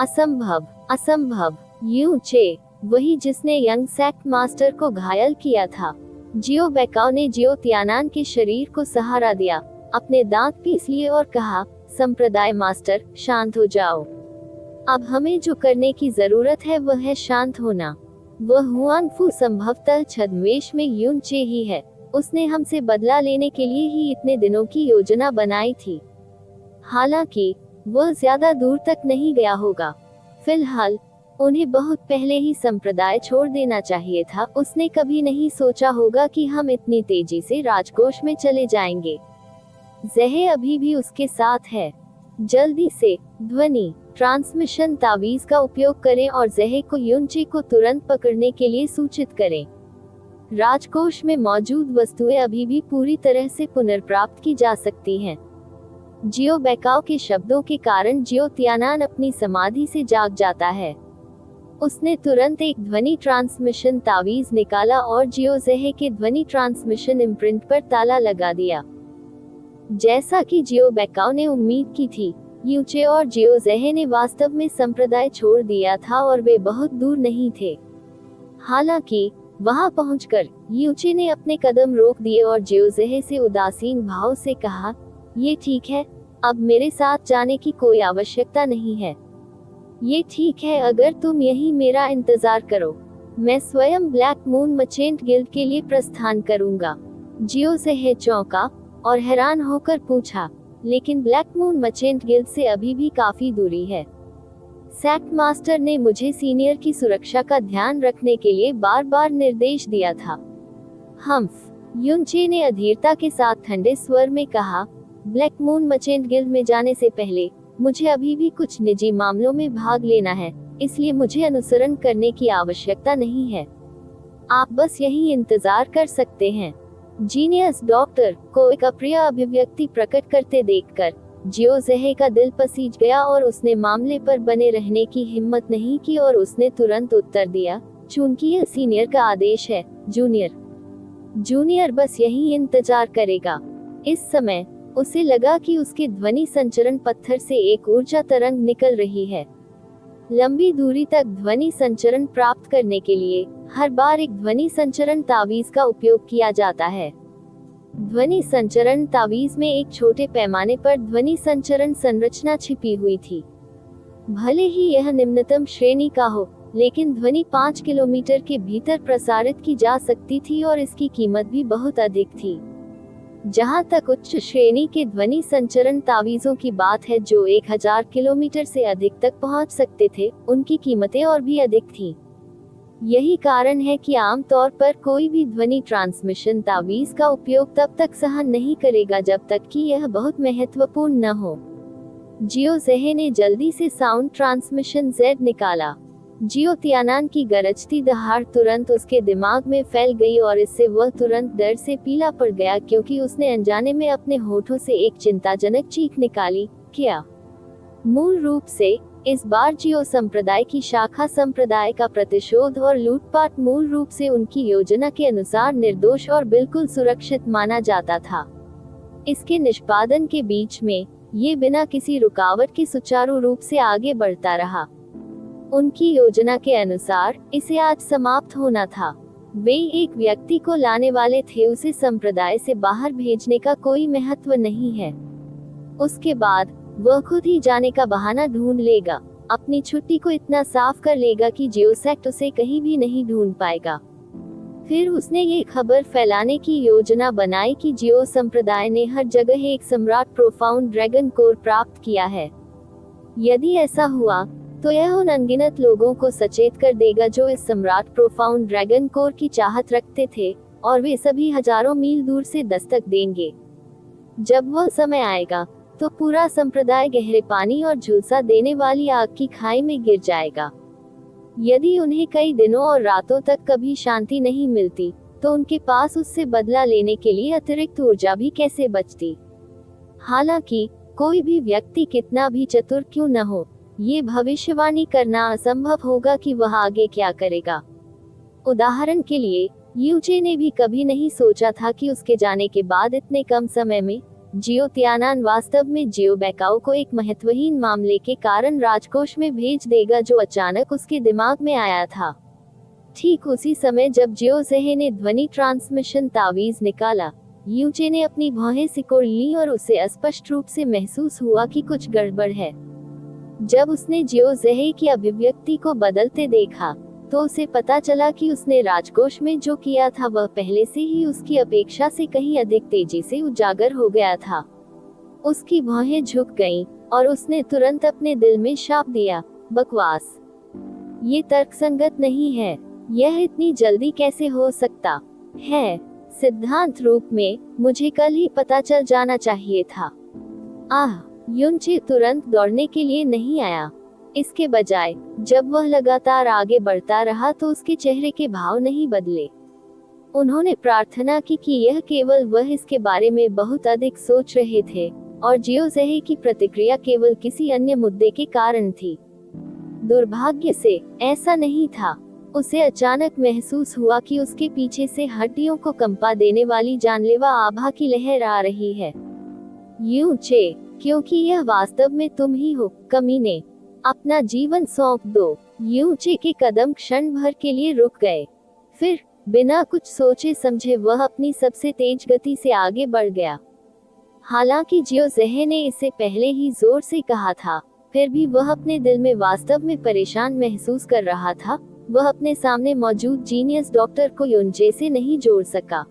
असंभव, असंभव। यूचे, वही जिसने यंग सेक्ट मास्टर को घायल किया था। जियो बेकाओ ने जियो तियानन के शरीर को सहारा दिया, अपने दांत पीस लिए और कहा, संप्रदाय मास्टर, शांत हो जाओ। अब हमें जो करने की जरूरत है वह है शांत होना। वह हुआनफू संभवतः छद्मवेश में यूनचे ही है। उसने हमसे बदला लेने के लिए ही इतने दिनों की योजना बनाई थी। हालांकि वह ज्यादा दूर तक नहीं गया होगा। फिलहाल उन्हें बहुत पहले ही संप्रदाय छोड़ देना चाहिए था। उसने कभी नहीं सोचा होगा कि हम इतनी तेजी से राजकोष में चले जाएंगे। ज़हे अभी भी उसके साथ है। जल्दी से, ध्वनि। ट्रांसमिशन तावीज का उपयोग करें और जहे को युनचे को तुरंत पकड़ने के लिए सूचित करें। राजकोष में मौजूद वस्तुएं अभी भी पूरी तरह से पुनर्प्राप्त की जा सकती हैं। जियो बेकाओ के शब्दों के कारण जियो तियानान अपनी समाधि से जाग जाता है। उसने तुरंत एक ध्वनि ट्रांसमिशन तावीज निकाला और जियो जहे के ध्वनि ट्रांसमिशन इम्प्रिंट पर ताला लगा दिया। जैसा कि जियो बेकाओ ने उम्मीद की थी, यूचे और जियो जहे ने वास्तव में संप्रदाय छोड़ दिया था और वे बहुत दूर नहीं थे। हालांकि वहां पहुंचकर यूचे ने अपने कदम रोक दिए और जियो जहे से उदासीन भाव से कहा, ये ठीक है, अब मेरे साथ जाने की कोई आवश्यकता नहीं है। ये ठीक है अगर तुम यही मेरा इंतजार करो, मैं स्वयं ब्लैक मून मर्चेंट गिल्ड के लिए प्रस्थान करूंगा। जियो जहे चौंका और हैरान होकर पूछा, लेकिन ब्लैक मून मर्चेंट गिल्ड से अभी भी काफी दूरी है। सैक मास्टर ने मुझे सीनियर की सुरक्षा का ध्यान रखने के लिए बार बार निर्देश दिया था। हम्फ, युनचे ने अधीरता के साथ ठंडे स्वर में कहा, ब्लैक मून मर्चेंट गिल्ड में जाने से पहले मुझे अभी भी कुछ निजी मामलों में भाग लेना है, इसलिए मुझे अनुसरण करने की आवश्यकता नहीं है। आप बस यही इंतजार कर सकते हैं। जीनियस डॉक्टर को एक अप्रिय अभिव्यक्ति प्रकट करते देखकर जियो जहे का दिल पसीज गया और उसने मामले पर बने रहने की हिम्मत नहीं की और उसने तुरंत उत्तर दिया, चूंकि यह सीनियर का आदेश है, जूनियर बस यही इंतजार करेगा। इस समय उसे लगा कि उसके ध्वनि संचरण पत्थर से एक ऊर्जा तरंग निकल रही है। लंबी दूरी तक ध्वनि संचरण प्राप्त करने के लिए हर बार एक ध्वनि संचरण तावीज का उपयोग किया जाता है। ध्वनि संचरण तावीज में एक छोटे पैमाने पर ध्वनि संचरण संरचना छिपी हुई थी। भले ही यह निम्नतम श्रेणी का हो, लेकिन ध्वनि 5 किलोमीटर के भीतर प्रसारित की जा सकती थी और इसकी कीमत भी बहुत अधिक थी। जहां तक उच्च श्रेणी के ध्वनि संचरण तावीजों की बात है जो 1000 किलोमीटर से अधिक तक पहुंच सकते थे, उनकी कीमतें और भी अधिक थीं। यही कारण है कि आमतौर पर कोई भी ध्वनि ट्रांसमिशन तावीज का उपयोग तब तक सहन नहीं करेगा जब तक कि यह बहुत महत्वपूर्ण न हो। जियो जहे ने जल्दी से साउंड ट्रांसमिशन जेड निकाला। जियो तियानान की गरजती दहाड़ तुरंत उसके दिमाग में फैल गई और इससे वह तुरंत डर से पीला पड़ गया क्योंकि उसने अनजाने में अपने होठों से एक चिंताजनक चीख निकाली। क्या? मूल रूप से इस बार जियो संप्रदाय की शाखा संप्रदाय का प्रतिशोध और लूटपाट मूल रूप से उनकी योजना के अनुसार निर्दोष और बिल्कुल सुरक्षित माना जाता था। इसके निष्पादन के बीच में ये बिना किसी रुकावट के सुचारू रूप से आगे बढ़ता रहा। उनकी योजना के अनुसार इसे आज समाप्त होना था। वे एक व्यक्ति को लाने वाले थे, उसे संप्रदाय से बाहर भेजने का कोई महत्व नहीं है। उसके बाद वह खुद ही जाने का बहाना ढूंढ लेगा, अपनी छुट्टी को इतना साफ कर लेगा कि जियोसेक्ट उसे कहीं भी नहीं ढूंढ पाएगा। फिर उसने ये खबर फैलाने की योजना बनाई कि जियो संप्रदाय ने हर जगह एक सम्राट प्रोफाउंड ड्रैगन कोर प्राप्त किया है। यदि ऐसा हुआ तो यह उन अनगिनत लोगों को सचेत कर देगा जो इस सम्राट प्रोफाउंड ड्रैगन कोर की चाहत रखते थे, और वे सभी हजारों मील दूर से दस्तक देंगे। जब वह समय आएगा तो पूरा संप्रदाय गहरे पानी और झुलसा देने वाली आग की खाई में गिर जाएगा। यदि उन्हें कई दिनों और रातों तक कभी शांति नहीं मिलती, तो उनके पास उससे बदला लेने के लिए अतिरिक्त ऊर्जा भी कैसे बचती। हालांकि कोई भी व्यक्ति कितना भी चतुर क्यों न हो, ये भविष्यवाणी करना असंभव होगा कि वह आगे क्या करेगा। उदाहरण के लिए, यूचे ने भी कभी नहीं सोचा था कि उसके जाने के बाद इतने कम समय में जियो तियानान वास्तव में जियो बेकाओ को एक महत्वहीन मामले के कारण राजकोष में भेज देगा जो अचानक उसके दिमाग में आया था। ठीक उसी समय जब जियो जहे ने ध्वनि ट्रांसमिशन तावीज निकाला, यूचे ने अपनी भौहें सिकोड़ ली और उसे स्पष्ट रूप से महसूस हुआ कि कुछ गड़बड़ है। जब उसने जियो जहे की अभिव्यक्ति को बदलते देखा, तो उसे पता चला कि उसने राजकोष में जो किया था वह पहले से ही उसकी अपेक्षा से कहीं अधिक तेजी से उजागर हो गया था। उसकी भौहें झुक गईं और उसने तुरंत अपने दिल में शाप दिया, बकवास, ये तर्कसंगत नहीं है, यह इतनी जल्दी कैसे हो सकता है? सिद्धांत रूप में मुझे कल ही पता चल जाना चाहिए था। युनचे तुरंत दौड़ने के लिए नहीं आया। इसके बजाय जब वह लगातार आगे बढ़ता रहा तो उसके चेहरे के भाव नहीं बदले। उन्होंने प्रार्थना की कि यह केवल वह इसके बारे में बहुत अधिक सोच रहे थे और जियोजेहे की प्रतिक्रिया केवल किसी अन्य मुद्दे के कारण थी। दुर्भाग्य से ऐसा नहीं था। उसे अचानक महसूस हुआ कि उसके पीछे से हड्डियों को कंपा देने वाली जानलेवा आभा की लहर आ रही है। यूं चे, क्योंकि यह वास्तव में तुम ही हो, कमीने। अपना जीवन सौंप दो। यूं चे के कदम क्षण भर के लिए रुक गए। फिर बिना कुछ सोचे समझे वह अपनी सबसे तेज गति से आगे बढ़ गया। हालांकि जियोजेहे ने इसे पहले ही जोर से कहा था, फिर भी वह अपने दिल में वास्तव में परेशान महसूस कर रहा था। वह अपने सामने मौजूद जीनियस डॉक्टर को युनचे से नहीं जोड़ सका।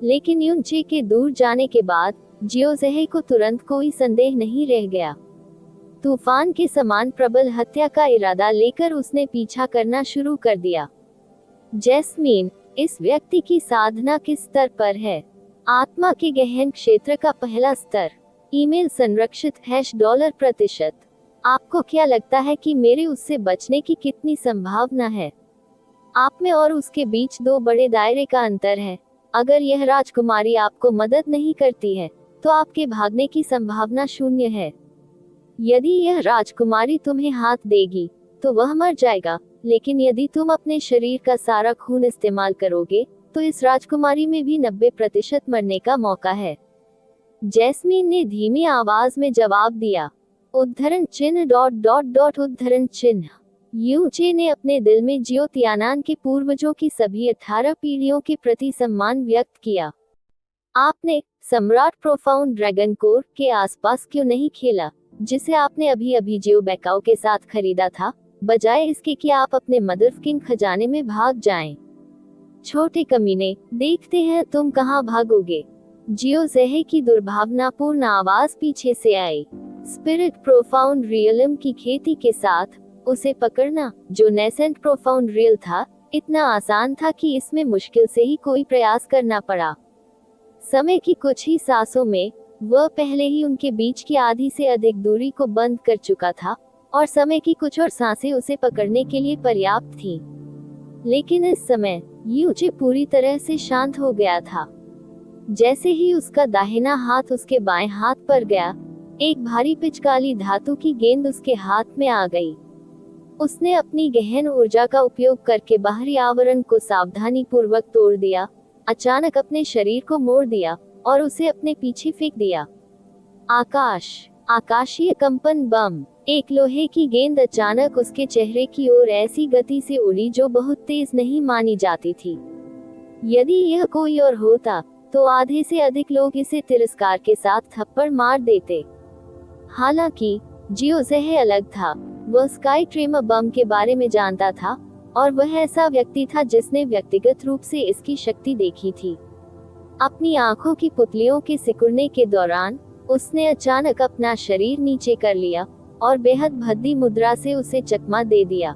लेकिन युनचे के दूर जाने के बाद जियोजेहे को तुरंत कोई संदेह नहीं रह गया। तूफान के समान प्रबल हत्या का इरादा लेकर उसने पीछा करना शुरू कर दिया। जैस्मीन, इस व्यक्ति की साधना किस स्तर पर है? आत्मा के गहन क्षेत्र का पहला स्तर। ईमेल संरक्षित $। आपको क्या लगता है कि मेरे उससे बचने की कितनी संभावना है? आप में और उसके बीच 2 बड़े दायरे का अंतर है। अगर यह राजकुमारी आपको मदद नहीं करती है, तो आपके भागने की संभावना 0 है। यदि यह राजकुमारी तुम्हें हाथ देगी, तो वह मर जाएगा, लेकिन यदि तुम अपने शरीर का सारा खून इस्तेमाल करोगे, तो इस राजकुमारी में भी 90% मरने का मौका है। जैस्मीन ने धीमी आवाज में जवाब दिया। उद्धरण चिन्ह ... उद्धरण चिन्ह। यूचे ने अपने दिल में जियो तियानान के पूर्वजों की सभी 18 पीढ़ियों के प्रति सम्मान व्यक्त किया। आपने सम्राट प्रोफाउंड ड्रैगन कोर के आसपास क्यों नहीं खेला, जिसे आपने अभी अभी जियो बैकाओ के साथ खरीदा था, बजाय इसके कि आप अपने मदरकिंग खजाने में भाग जाएं? छोटे कमीने, देखते हैं तुम कहां भागोगे। जियोजेहे की दुर्भावनापूर्ण आवाज पीछे से आई। स्पिरिट प्रोफाउंड रियलम की खेती के साथ उसे पकड़ना, जो नेसेंट प्रोफाउंड रियल था, इतना आसान था कि इसमें मुश्किल से ही कोई प्रयास करना पड़ा। समय की कुछ ही सांसों में वह पहले ही उनके बीच की आधी से अधिक दूरी को बंद कर चुका था, और समय की कुछ और सांसें उसे पकड़ने के लिए पर्याप्त थीं। लेकिन इस समय यूचे पूरी तरह से शांत हो गया था। जैसे ही उसका दाहिना हाथ उसके बाएं हाथ पर गया, एक भारी पिचकाली धातु की गेंद उसके हाथ में आ गई। उसने अपनी गहन ऊर्जा का उपयोग करके बाहरी आवरण को सावधानी पूर्वक तोड़ दिया, अचानक अपने शरीर को मोड़ दिया और उसे अपने पीछे फेंक दिया। आकाशीय कंपन बम। एक लोहे की गेंद अचानक उसके चेहरे की ओर ऐसी गति से उड़ी जो बहुत तेज नहीं मानी जाती थी। यदि यह कोई और होता, तो आधे से अधिक लोग इसे तिरस्कार के साथ थप्पड़ मार देते। हालांकि जियोजेहे अलग था। वह स्काई ट्रेमर बम के बारे में जानता था, और वह ऐसा व्यक्ति था जिसने व्यक्तिगत रूप से इसकी शक्ति देखी थी। अपनी आंखों की पुतलियों के सिकुड़ने के दौरान उसने अचानक अपना शरीर नीचे कर लिया और बेहद भद्दी मुद्रा से उसे चकमा दे दिया।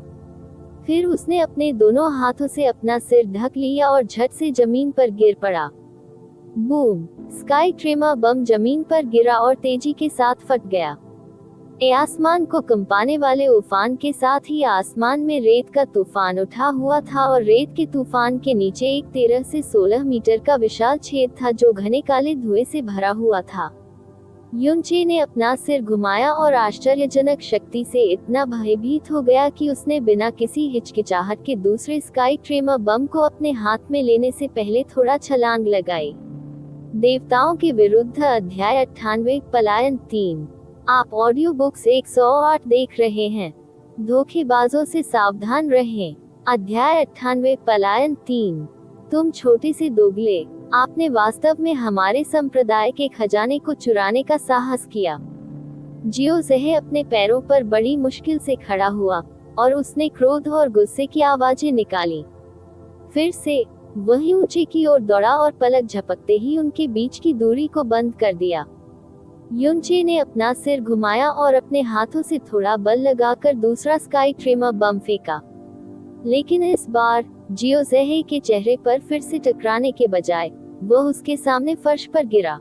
फिर उसने अपने दोनों हाथों से अपना सिर ढक लिया और झट से जमीन पर गिर पड़ा। बूम! स्काई ट्रेमर बम जमीन पर गिरा और तेजी के साथ फट गया। आसमान को कंपाने वाले उफान के साथ ही आसमान में रेत का तूफान उठा हुआ था, और रेत के तूफान के नीचे एक 13 से 16 मीटर का विशाल छेद था जो घने काले धुएं से भरा हुआ था। युनचे ने अपना सिर घुमाया और आश्चर्यजनक शक्ति से इतना भयभीत हो गया कि उसने बिना किसी हिचकिचाहट के दूसरे स्काई ट्रेमर बम को अपने हाथ में लेने से पहले थोड़ा छलांग लगाई। देवताओं के विरुद्ध अध्याय 98 पलायन 3। आप ऑडियो बुक्स 108 देख रहे हैं। धोखेबाजों से सावधान रहें। अध्याय 98 पलायन 3। तुम छोटे से दोगले, आपने वास्तव में हमारे संप्रदाय के खजाने को चुराने का साहस किया। जियोजेहे अपने पैरों पर बड़ी मुश्किल से खड़ा हुआ, और उसने क्रोध और गुस्से की आवाजें निकाली। फिर से वही ऊंचे की ओर दौड़ा और पलक झपकते ही उनके बीच की दूरी को बंद कर दिया। युनचे ने अपना सिर घुमाया और अपने हाथों से थोड़ा बल लगाकर दूसरा स्काई ट्रेमर बम फेंका। लेकिन इस बार जियोजेहे के चेहरे पर फिर से टकराने के बजाय वह उसके सामने फर्श पर गिरा।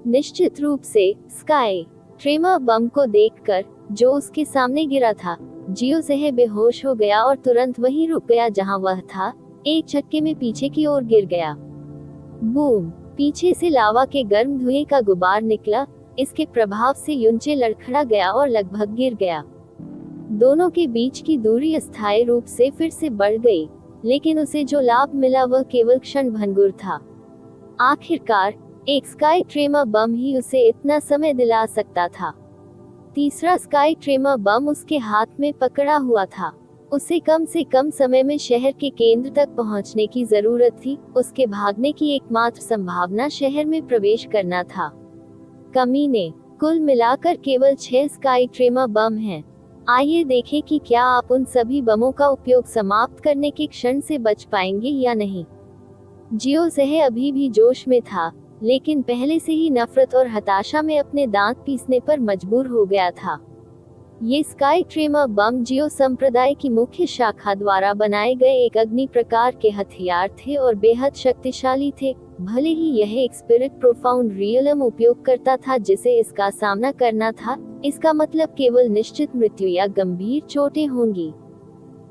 निश्चित रूप से स्काई ट्रेमर बम को देखकर जो उसके सामने गिरा था। जियो जहे बेहोश हो गया और तुरंत वहीं रुक गया जहां वह था, एक झटके में पीछे की ओर गिर गया। बूम! पीछे से लावा के गर्म धुएं का गुबार निकला। इसके प्रभाव से युनचे लड़खड़ा गया और लगभग गिर गया। दोनों के बीच की दूरी अस्थायी रूप से फिर से बढ़ गई, लेकिन उसे जो लाभ मिला वह केवल क्षण भंगुर था। आखिरकार एक स्काई ट्रेमर बम ही उसे इतना समय दिला सकता था। तीसरा स्काई ट्रेमर बम उसके हाथ में पकड़ा हुआ था। उसे कम से कम समय में शहर के केंद्र तक पहुंचने की जरूरत थी। उसके भागने की एकमात्र संभावना शहर में प्रवेश करना था। कमीने, कुल मिलाकर केवल 6 स्काई ट्रेमर बम हैं। आइए देखें कि क्या आप उन सभी बमों का उपयोग समाप्त करने के क्षण से बच पाएंगे या नहीं। जियो जहे अभी भी जोश में था, लेकिन पहले से ही नफरत और हताशा में अपने दांत पीसने पर मजबूर हो गया था। ये स्काई ट्रेमर बम जियो संप्रदाय की मुख्य शाखा द्वारा बनाए गए एक अग्नि प्रकार के हथियार थे और बेहद शक्तिशाली थे। भले ही यह एक स्पिरिट प्रोफाउंड रियलम उपयोग करता था जिसे इसका सामना करना था, इसका मतलब केवल निश्चित मृत्यु या गंभीर चोटें होंगी।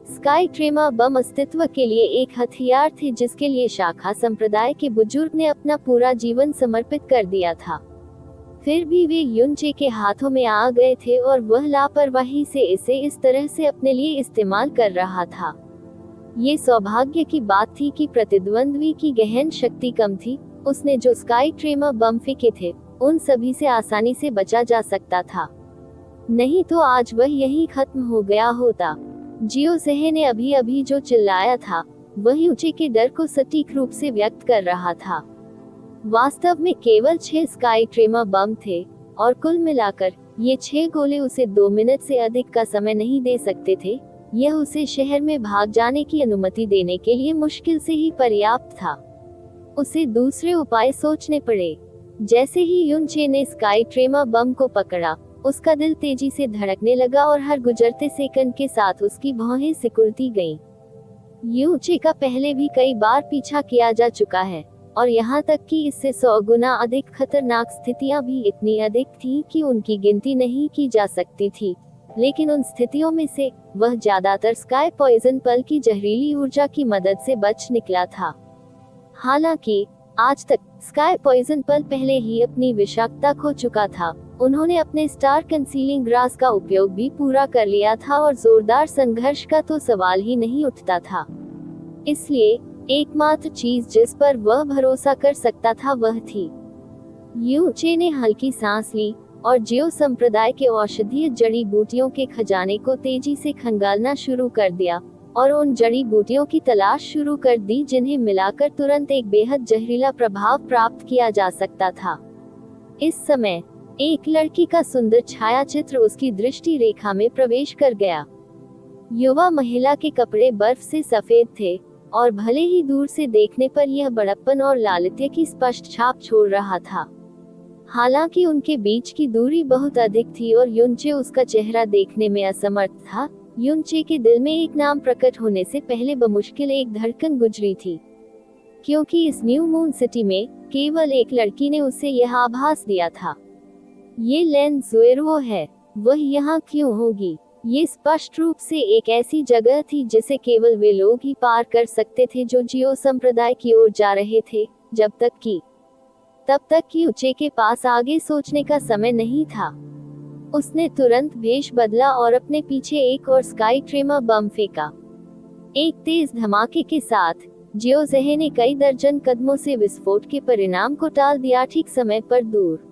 स्काई ट्रेमर बम अस्तित्व के लिए एक हथियार थे जिसके लिए शाखा संप्रदाय के बुजुर्ग ने अपना पूरा जीवन समर्पित कर दिया था। फिर भी वे युनचे के हाथों में आ गए थे और वह लापरवाही से इसे इस तरह से अपने लिए इस्तेमाल कर रहा था। ये सौभाग्य की बात थी कि प्रतिद्वंद्वी की गहन शक्ति कम थी। उसने जो स्काई ट्रेमर बम फेंके थे, उन सभी से आसानी से बचा जा सकता था, नहीं तो आज वह यहीं खत्म हो गया होता। जियो जहे ने अभी अभी जो चिल्लाया था, वह युनचे के डर को सटीक रूप से व्यक्त कर रहा था। वास्तव में केवल 6 स्काई ट्रेमर बम थे और कुल मिलाकर ये 6 गोले उसे 2 मिनट से अधिक का समय नहीं दे सकते थे। यह उसे शहर में भाग जाने की अनुमति देने के लिए मुश्किल से ही पर्याप्त था। उसे दूसरे उपाय सोचने पड़े। जैसे ही युनचे ने स्काई ट्रेमर बम को पकड़ा, उसका दिल तेजी से धड़कने लगा और हर गुजरते सेकंड के साथ उसकी भौहें सिकुड़ती गईं। युनचे का पहले भी कई बार पीछा किया जा चुका है और यहाँ तक कि इससे 100 गुना अधिक खतरनाक स्थितियां भी इतनी अधिक थीं कि उनकी गिनती नहीं की जा सकती थी। लेकिन उन स्थितियों में से वह ज्यादातर स्काई पॉइजन पल की जहरीली ऊर्जा की मदद से बच निकला था। हालांकि आज तक स्काई पॉइजन पल पहले ही अपनी विषाक्तता खो चुका था। उन्होंने अपने स्टार कंसीलिंग ग्रास का उपयोग भी पूरा कर लिया था और जोरदार संघर्ष का तो सवाल ही नहीं उठता था। इसलिए एकमात्र चीज जिस पर वह भरोसा कर सकता था वह थी। युनचे ने हल्की सांस ली और जियो संप्रदाय के औषधीय जड़ी बूटियों के खजाने को तेजी से खंगालना शुरू कर दिया और उन जड़ी बूटियों की तलाश शुरू कर दी जिन्हें मिलाकर तुरंत एक बेहद जहरीला प्रभाव प्राप्त किया जा सकता था। इस समय एक लड़की का सुंदर छायाचित्र उसकी दृष्टि रेखा में प्रवेश कर गया। युवा महिला के कपड़े बर्फ से सफेद थे और भले ही दूर से देखने पर यह बड़प्पन और लालित्य की स्पष्ट छाप छोड़ रहा था। हालांकि उनके बीच की दूरी बहुत अधिक थी और युनचे उसका चेहरा देखने में असमर्थ था। युनचे के दिल में एक नाम प्रकट होने से पहले बमुश्किल एक धड़कन गुजरी थी, क्योंकि इस न्यू मून सिटी में केवल एक लड़की ने उसे यह आभास दिया था। ये लेन ज़ुएरो है। वह यहाँ क्यों होगी? ये स्पष्ट रूप से एक ऐसी जगह थी जिसे केवल वे लोग ही पार कर सकते थे जो जियो संप्रदाय की ओर जा रहे थे। तब तक युनचे के पास आगे सोचने का समय नहीं था। उसने तुरंत भेष बदला और अपने पीछे एक और स्काई ट्रेमर बम फेंका। एक तेज धमाके के साथ जियो जहे ने कई दर्जन कदमों से विस्फोट के परिणाम को टाल दिया, ठीक समय पर दूर।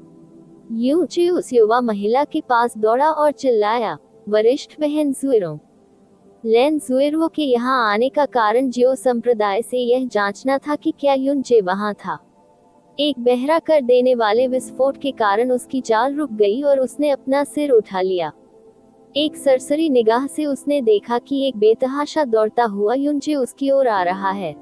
युनचे उस युवा महिला के पास दौड़ा और चिल्लाया, वरिष्ठ बहन ज़ुएरो। लेन ज़ुएरो के यहाँ आने का कारण जियो संप्रदाय से यह जांचना था कि क्या युनचे वहाँ था। एक बहरा कर देने वाले विस्फोट के कारण उसकी चाल रुक गई और उसने अपना सिर उठा लिया। एक सरसरी निगाह से उसने देखा कि एक बेतहाशा दौड़ता हुआ युनचे उसकी ओर आ रहा है।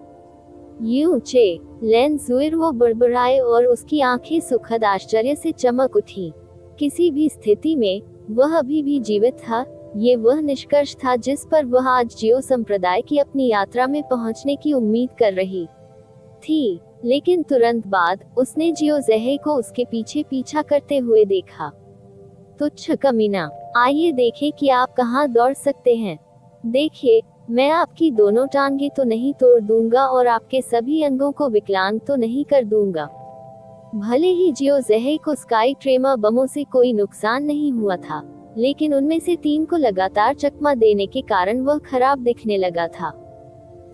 युनचे, लेन ज़ुएरो बड़बड़ाए और उसकी आंखें सुखद आश्चर्य से चमक उठी। किसी भी स्थिति में वह अभी भी जीवित था। ये वह निष्कर्ष था जिस पर वह आज जियो संप्रदाय की अपनी यात्रा में पहुंचने की उम्मीद कर रही थी। लेकिन तुरंत बाद उसने जियो जहे को उसके पीछे पीछा करते हुए देखा। तुच्छ कमीना, आइए देखें कि आप कहाँ दौड़ सकते हैं। देखिए, मैं आपकी दोनों टांगे तो नहीं तोड़ दूंगा और आपके सभी अंगों को विकलांग तो नहीं कर दूंगा। भले ही जियो जहे को स्काई ट्रेमा बमों से कोई नुकसान नहीं हुआ था, लेकिन उनमें से 3 को लगातार चकमा देने के कारण वह खराब दिखने लगा था।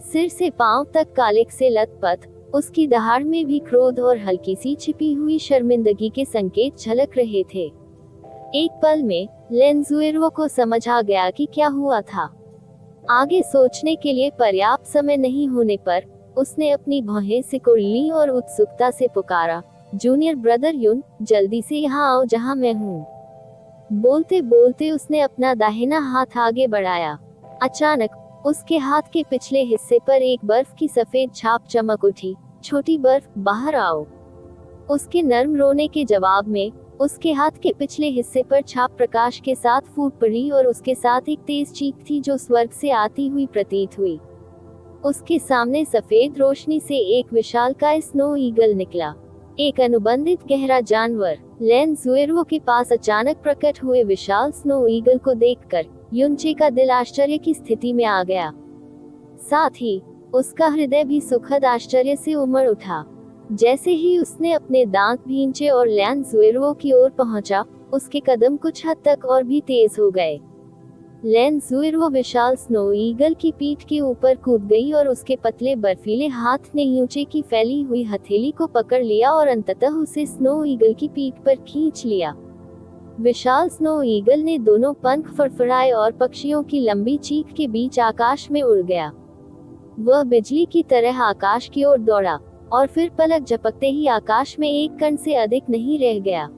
सिर से पांव तक कालिक से लथपथ, उसकी दहाड़ में भी क्रोध और हल्की सी छिपी हुई शर्मिंदगी के संकेत झलक रहे थे। एक पल में लेंजुएरो को समझ आ गया कि क्या हुआ था। आगे सोचने के लिए पर्याप्त समय नहीं होने पर उसने अपनी भौहें सिकुड़ ली और उत्सुकता से पुकारा, जूनियर ब्रदर युन, जल्दी से यहाँ आओ जहाँ मैं हूँ। बोलते बोलते उसने अपना दाहिना हाथ आगे बढ़ाया। अचानक उसके हाथ के पिछले हिस्से पर एक बर्फ की सफेद छाप चमक उठी। छोटी बर्फ, बाहर आओ। उसके नर्म रोने के जवाब में उसके हाथ के पिछले हिस्से पर छाप प्रकाश के साथ फूट पड़ी और उसके साथ एक तेज चीख थी जो स्वर्ग से आती हुई प्रतीत हुई। उसके सामने सफेद रोशनी से एक विशालकाय स्नो ईगल निकला, एक अनुबंधित गहरा जानवर। लेंजुएरो के पास अचानक प्रकट हुए विशाल स्नो ईगल को देखकर युनचे का दिल आश्चर्य की स्थिति में आ गया। साथ ही उसका हृदय भी सुखद आश्चर्य से उमड़ उठा। जैसे ही उसने अपने दांत भींचे और लेंजुएरो की ओर पहुंचा, उसके कदम कुछ हद तक और भी तेज हो गए। लेंजुएरो विशाल स्नो ईगल की पीठ के ऊपर कूद गई और उसके पतले बर्फीले हाथ ने युनचे की फैली हुई हथेली को पकड़ लिया और अंततः उसे स्नो ईगल की पीठ पर खींच लिया। विशाल स्नो ईगल ने दोनों पंख फड़फड़ाए और पक्षियों की लंबी चीख के बीच आकाश में उड़ गया। वह बिजली की तरह आकाश की ओर दौड़ा और फिर पलक झपकते ही आकाश में एक कण से अधिक नहीं रह गया।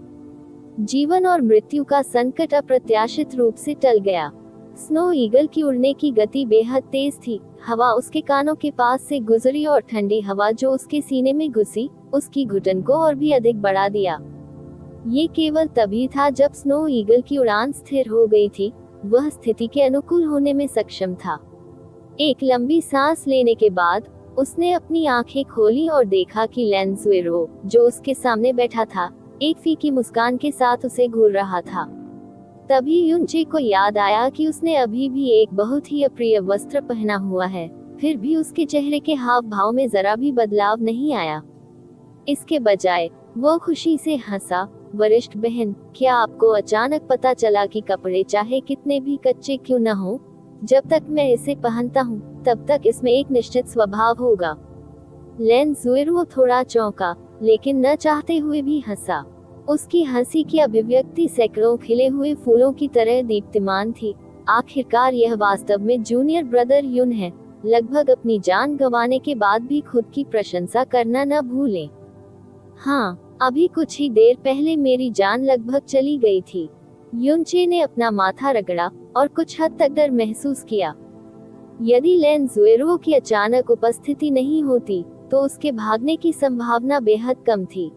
जीवन और मृत्यु का संकट अप्रत्याशित रूप से टल गया। स्नो ईगल की उड़ने की गति बेहद तेज थी। हवा उसके कानों के पास से गुजरी और ठंडी हवा जो उसके सीने में घुसी, उसकी घुटन को और भी अधिक बढ़ा दिया। ये केवल तभी था जब स्नो ईगल की उड़ान स्थिर हो गई थी। वह स्थिति के अनुकूल होने में सक्षम था। एक लंबी सांस लेने के बाद उसने अपनी आंखें खोली और देखा कि लेंजुएरो, जो उसके सामने बैठा था, एक फीकी मुस्कान के साथ उसे घूर रहा था। तभी युनचे को याद आया कि उसने अभी भी एक बहुत ही अप्रिय वस्त्र पहना हुआ है। फिर भी उसके चेहरे के हाव भाव में जरा भी बदलाव नहीं आया। इसके बजाय वो खुशी से हंसा। वरिष्ठ बहन, क्या आपको अचानक पता चला कि कपड़े चाहे कितने भी कच्चे क्यों न हो, जब तक मैं इसे पहनता हूँ तब तक इसमें एक निश्चित स्वभाव होगा। लेंजुएरो थोड़ा चौंका, लेकिन न चाहते हुए भी हंसा। उसकी हंसी की अभिव्यक्ति सैकड़ों खिले हुए फूलों की तरह दीप्तिमान थी। आखिरकार यह वास्तव में जूनियर ब्रदर युन है। लगभग अपनी जान गंवाने के बाद भी खुद की प्रशंसा करना न भूलें। हाँ, अभी कुछ ही देर पहले मेरी जान लगभग चली गई थी। युनचे ने अपना माथा रगड़ा और कुछ हद तक डर महसूस किया। यदि लेंजुएरो की अचानक उपस्थिति नहीं होती, तो उसके भागने की संभावना बेहद कम थी।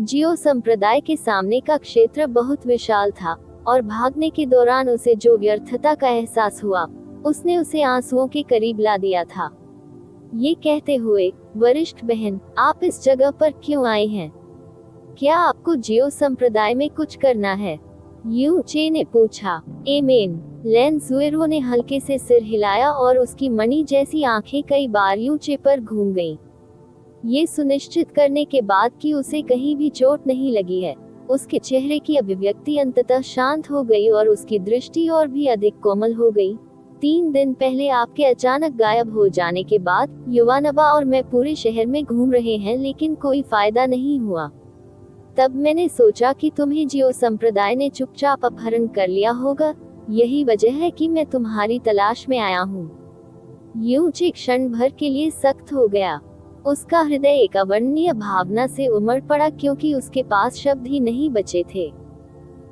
जियो संप्रदाय के सामने का क्षेत्र बहुत विशाल था और भागने के दौरान उसे जो व्यर्थता का एहसास हुआ, उसने उसे आंसुओं के करीब ला दिया था। ये कहते हुए, वरिष्ठ बहन, आप इस जगह पर क्यों आए हैं? क्या आपको जियो संप्रदाय में कुछ करना है? युनचे ने पूछा। एमेन। लेंजुएरो ने हल्के से सिर हिलाया और उसकी मणि जैसी आंखें कई बार युनचे पर घूम गईं। ये सुनिश्चित करने के बाद कि उसे कहीं भी चोट नहीं लगी है, उसके चेहरे की अभिव्यक्ति अंततः शांत हो गई और उसकी दृष्टि और भी अधिक कोमल हो गई। 3 दिन पहले आपके अचानक गायब हो जाने के बाद युवानबा और मैं पूरे शहर में घूम रहे हैं, लेकिन कोई फायदा नहीं हुआ। तब मैंने सोचा कि तुम्हें जियो संप्रदाय ने चुपचाप अपहरण कर लिया होगा। यही वजह है कि मैं तुम्हारी तलाश में आया हूँ। युनचे क्षण भर के लिए सख्त हो गया। उसका हृदय एक अवर्णनीय भावना से उमड़ पड़ा क्योंकि उसके पास शब्द ही नहीं बचे थे।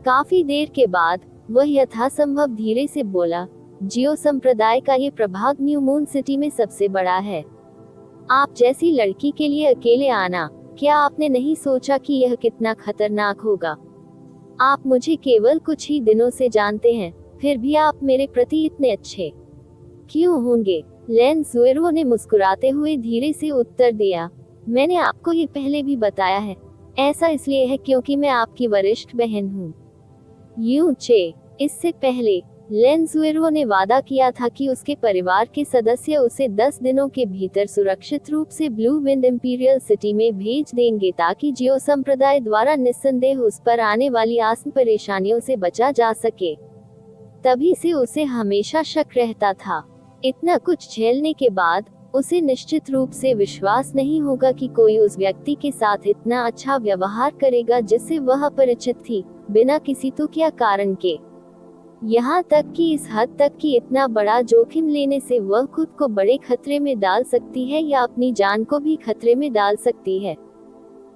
काफी देर के बाद वह यथासंभव धीरे से बोला, जियो संप्रदाय का ये प्रभाग न्यू मून सिटी में सबसे बड़ा है। आप जैसी लड़की के लिए अकेले आना, क्या आपने नहीं सोचा कि यह कितना खतरनाक होगा? आप मुझे केवल कुछ ही दिनों से जानते हैं, फिर भी आप मेरे प्रति इतने अच्छे क्यों होंगे? लेंजुएरो ने मुस्कुराते हुए धीरे से उत्तर दिया, मैंने आपको ये पहले भी बताया है। ऐसा इसलिए है क्योंकि मैं आपकी वरिष्ठ बहन हूँ। यू चे। इससे पहले लेनजुएरो ने वादा किया था कि उसके परिवार के सदस्य उसे 10 दिनों के भीतर सुरक्षित रूप से ब्लू विंड इंपीरियल सिटी में भेज देंगे ताकि जियो संप्रदाय द्वारा निस्संदेह उस पर आने वाली आसन परेशानियों से बचा जा सके। तभी से उसे हमेशा शक रहता था। इतना कुछ झेलने के बाद उसे निश्चित रूप से विश्वास नहीं होगा कि कोई उस व्यक्ति के साथ इतना अच्छा व्यवहार करेगा जिससे वह अपरिचित थी, बिना किसी तो क्या कारण के। यहाँ तक कि इस हद तक कि इतना बड़ा जोखिम लेने से वह खुद को बड़े खतरे में डाल सकती है या अपनी जान को भी खतरे में डाल सकती है।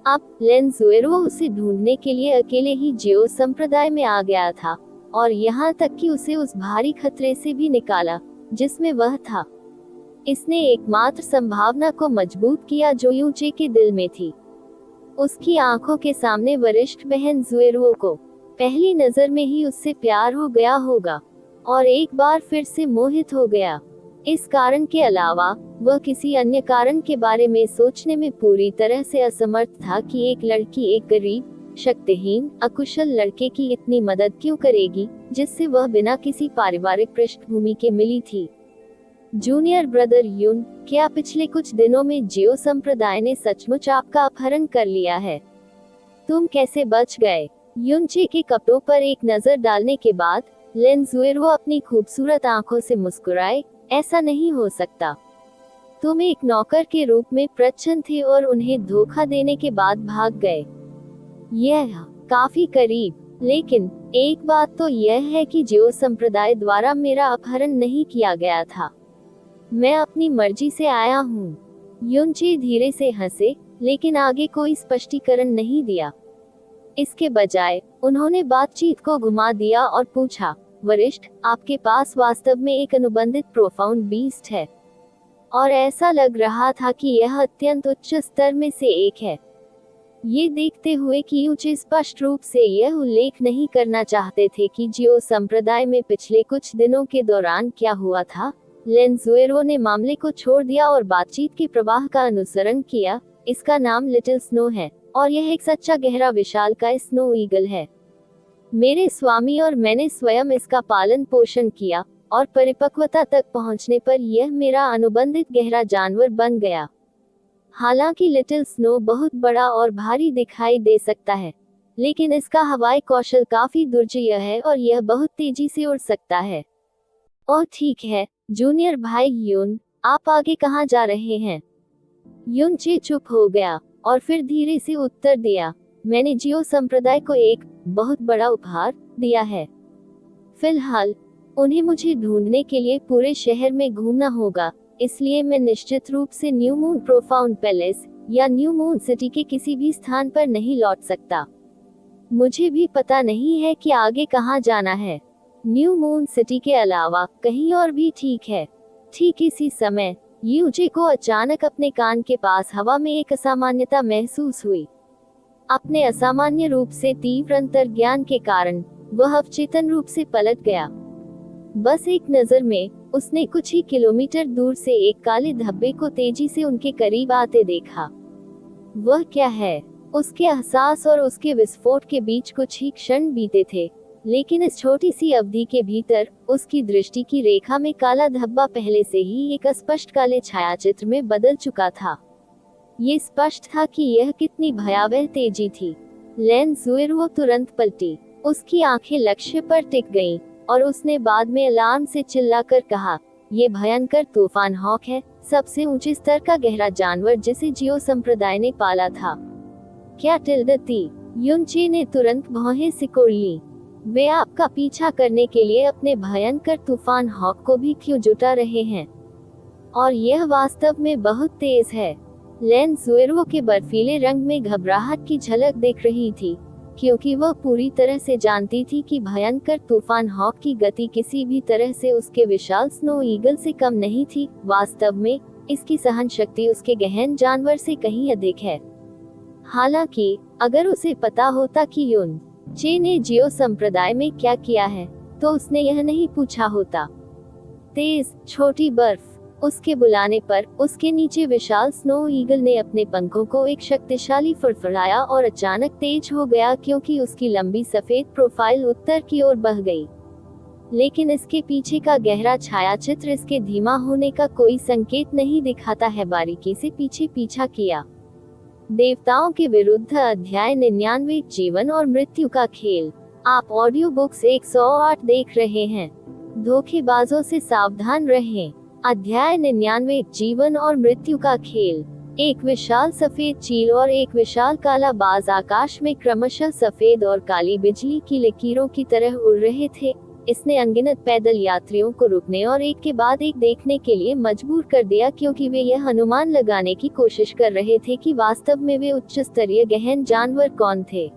अब लेनजुएरो उसे ढूंढने के लिए अकेले ही जियो संप्रदाय में आ गया था और यहाँ तक कि उसे उस भारी खतरे से भी निकाला जिसमें वह था। इसने एकमात्र संभावना को मजबूत किया जो यूचे के दिल में थी। उसकी आंखों के सामने वरिष्ठ बहन जुएरो को पहली नजर में ही उससे प्यार हो गया होगा और एक बार फिर से मोहित हो गया। इस कारण के अलावा वह किसी अन्य कारण के बारे में सोचने में पूरी तरह से असमर्थ था कि एक लड़की एक गरीब, शक्तिहीन, अकुशल लड़के की इतनी मदद क्यों करेगी जिससे वह बिना किसी पारिवारिक पृष्ठभूमि के मिली थी। जूनियर ब्रदर यून, क्या पिछले कुछ दिनों में जियो संप्रदाय ने सचमुच आपका अपहरण कर लिया है? तुम कैसे बच गए? यूनचे के कपड़ों पर एक नजर डालने के बाद लेनजुएरो अपनी खूबसूरत आंखों से मुस्कुराए, ऐसा नहीं हो सकता। तुम एक नौकर के रूप में प्रच्छन्न थे और उन्हें धोखा देने के बाद भाग गए। यह काफी करीब, लेकिन एक बात तो यह है कि जियो संप्रदाय द्वारा मेरा अपहरण नहीं किया गया था। मैं अपनी मर्जी से आया हूँ। यूनचे धीरे से हंसे, लेकिन आगे कोई स्पष्टीकरण नहीं दिया। इसके बजाय उन्होंने बातचीत को घुमा दिया और पूछा, वरिष्ठ, आपके पास वास्तव में एक अनुबंधित प्रोफाउंड बीस्ट है और ऐसा लग रहा था कि यह अत्यंत उच्च स्तर में से एक है। ये देखते हुए कि यूचे स्पष्ट रूप से यह उल्लेख नहीं करना चाहते थे कि जियो संप्रदाय में पिछले कुछ दिनों के दौरान क्या हुआ था, लेनजुएरो ने मामले को छोड़ दिया और बातचीत के प्रवाह का अनुसरण किया। इसका नाम लिटिल स्नो है और यह एक सच्चा गहरा विशालकाय स्नो ईगल है। मेरे स्वामी और मैंने स्वयं इसका पालन पोषण किया और परिपक्वता तक पहुंचने पर यह मेरा अनुबंधित गहरा जानवर बन गया। हालांकि लिटिल स्नो बहुत बड़ा और भारी दिखाई दे सकता है, लेकिन इसका हवाई कौशल काफी दुर्जेय है और यह बहुत तेजी से उड़ सकता है। और ठीक है, जूनियर भाई यून, आप आगे कहाँ जा रहे हैं? यूनचे चुप हो गया और फिर धीरे से उत्तर दिया, मैंने जियो संप्रदाय को एक बहुत बड़ा उपहार दिया है। फिलहाल उन्हें मुझे ढूंढने के लिए पूरे शहर में घूमना होगा, इसलिए मैं निश्चित रूप से न्यू मून प्रोफाउंड पैलेस या न्यू मून सिटी के किसी भी स्थान पर नहीं लौट सकता। मुझे भी पता नहीं है कि आगे कहाँ जाना है। न्यू मून सिटी के अलावा कहीं और भी ठीक है। ठीक इसी समय यूचे को अचानक अपने कान के पास हवा में एक असामान्यता महसूस हुई। अपने असामान्य रूप से तीव्र अंतर्ज्ञान के कारण वह अवचेतन रूप से पलट गया। बस एक नजर में उसने कुछ ही किलोमीटर दूर से एक काले धब्बे को तेजी से उनके करीब आते देखा। वह क्या है? उसके एहसास और उसके विस्फोट के बीच कुछ ही क्षण बीते थे, लेकिन इस छोटी सी अवधि के भीतर उसकी दृष्टि की रेखा में काला धब्बा पहले से ही एक अस्पष्ट काले छायाचित्र में बदल चुका था। ये स्पष्ट था कि यह कितनी भयावह तेजी थी। लेनजुएरो तुरंत पलटी, उसकी आंखें लक्ष्य पर टिक गईं और उसने बाद में अलार्म से चिल्लाकर कहा, ये भयंकर तूफान हॉक है, सबसे ऊंचे स्तर का गहरा जानवर जिसे जियो संप्रदाय ने पाला था। क्या टिल्डती? यूनचे ने तुरंत भौहें सिकोड़ ली। वे आपका पीछा करने के लिए अपने भयंकर तूफान हॉक को भी क्यों जुटा रहे हैं? और यह वास्तव में बहुत तेज है। लेनजुएरो के बर्फीले रंग में घबराहट की झलक दिख रही थी, क्योंकि वह पूरी तरह से जानती थी कि भयंकर तूफान हॉक की गति किसी भी तरह से उसके विशाल स्नो ईगल से कम नहीं थी। वास्तव में इसकी सहन शक्ति उसके गहन जानवर से कहीं अधिक है। हालांकि अगर उसे पता होता कि यूनचे ने जियो संप्रदाय में क्या किया है, तो उसने यह नहीं पूछा होता। तेज छोटी बर्फ उसके बुलाने पर उसके नीचे विशाल स्नो ईगल ने अपने पंखों को एक शक्तिशाली फड़फड़ाया और अचानक तेज हो गया क्योंकि उसकी लंबी सफेद प्रोफाइल उत्तर की ओर बह गई। लेकिन इसके पीछे का गहरा छायाचित्र इसके धीमा होने का कोई संकेत नहीं दिखाता है। बारीकी से पीछा किया। देवताओं के विरुद्ध अध्याय 99 जीवन और मृत्यु का खेल। आप ऑडियो बुक्स 108 देख रहे हैं। धोखेबाजों से सावधान रहें। अध्याय 99 जीवन और मृत्यु का खेल। एक विशाल सफेद चील और एक विशाल काला बाज आकाश में क्रमशः सफेद और काली बिजली की लकीरों की तरह उड़ रहे थे। इसने अनगिनत पैदल यात्रियों को रुकने और एक के बाद एक देखने के लिए मजबूर कर दिया क्योंकि वे यह अनुमान लगाने की कोशिश कर रहे थे कि वास्तव में वे उच्च स्तरीय गहन जानवर कौन थे।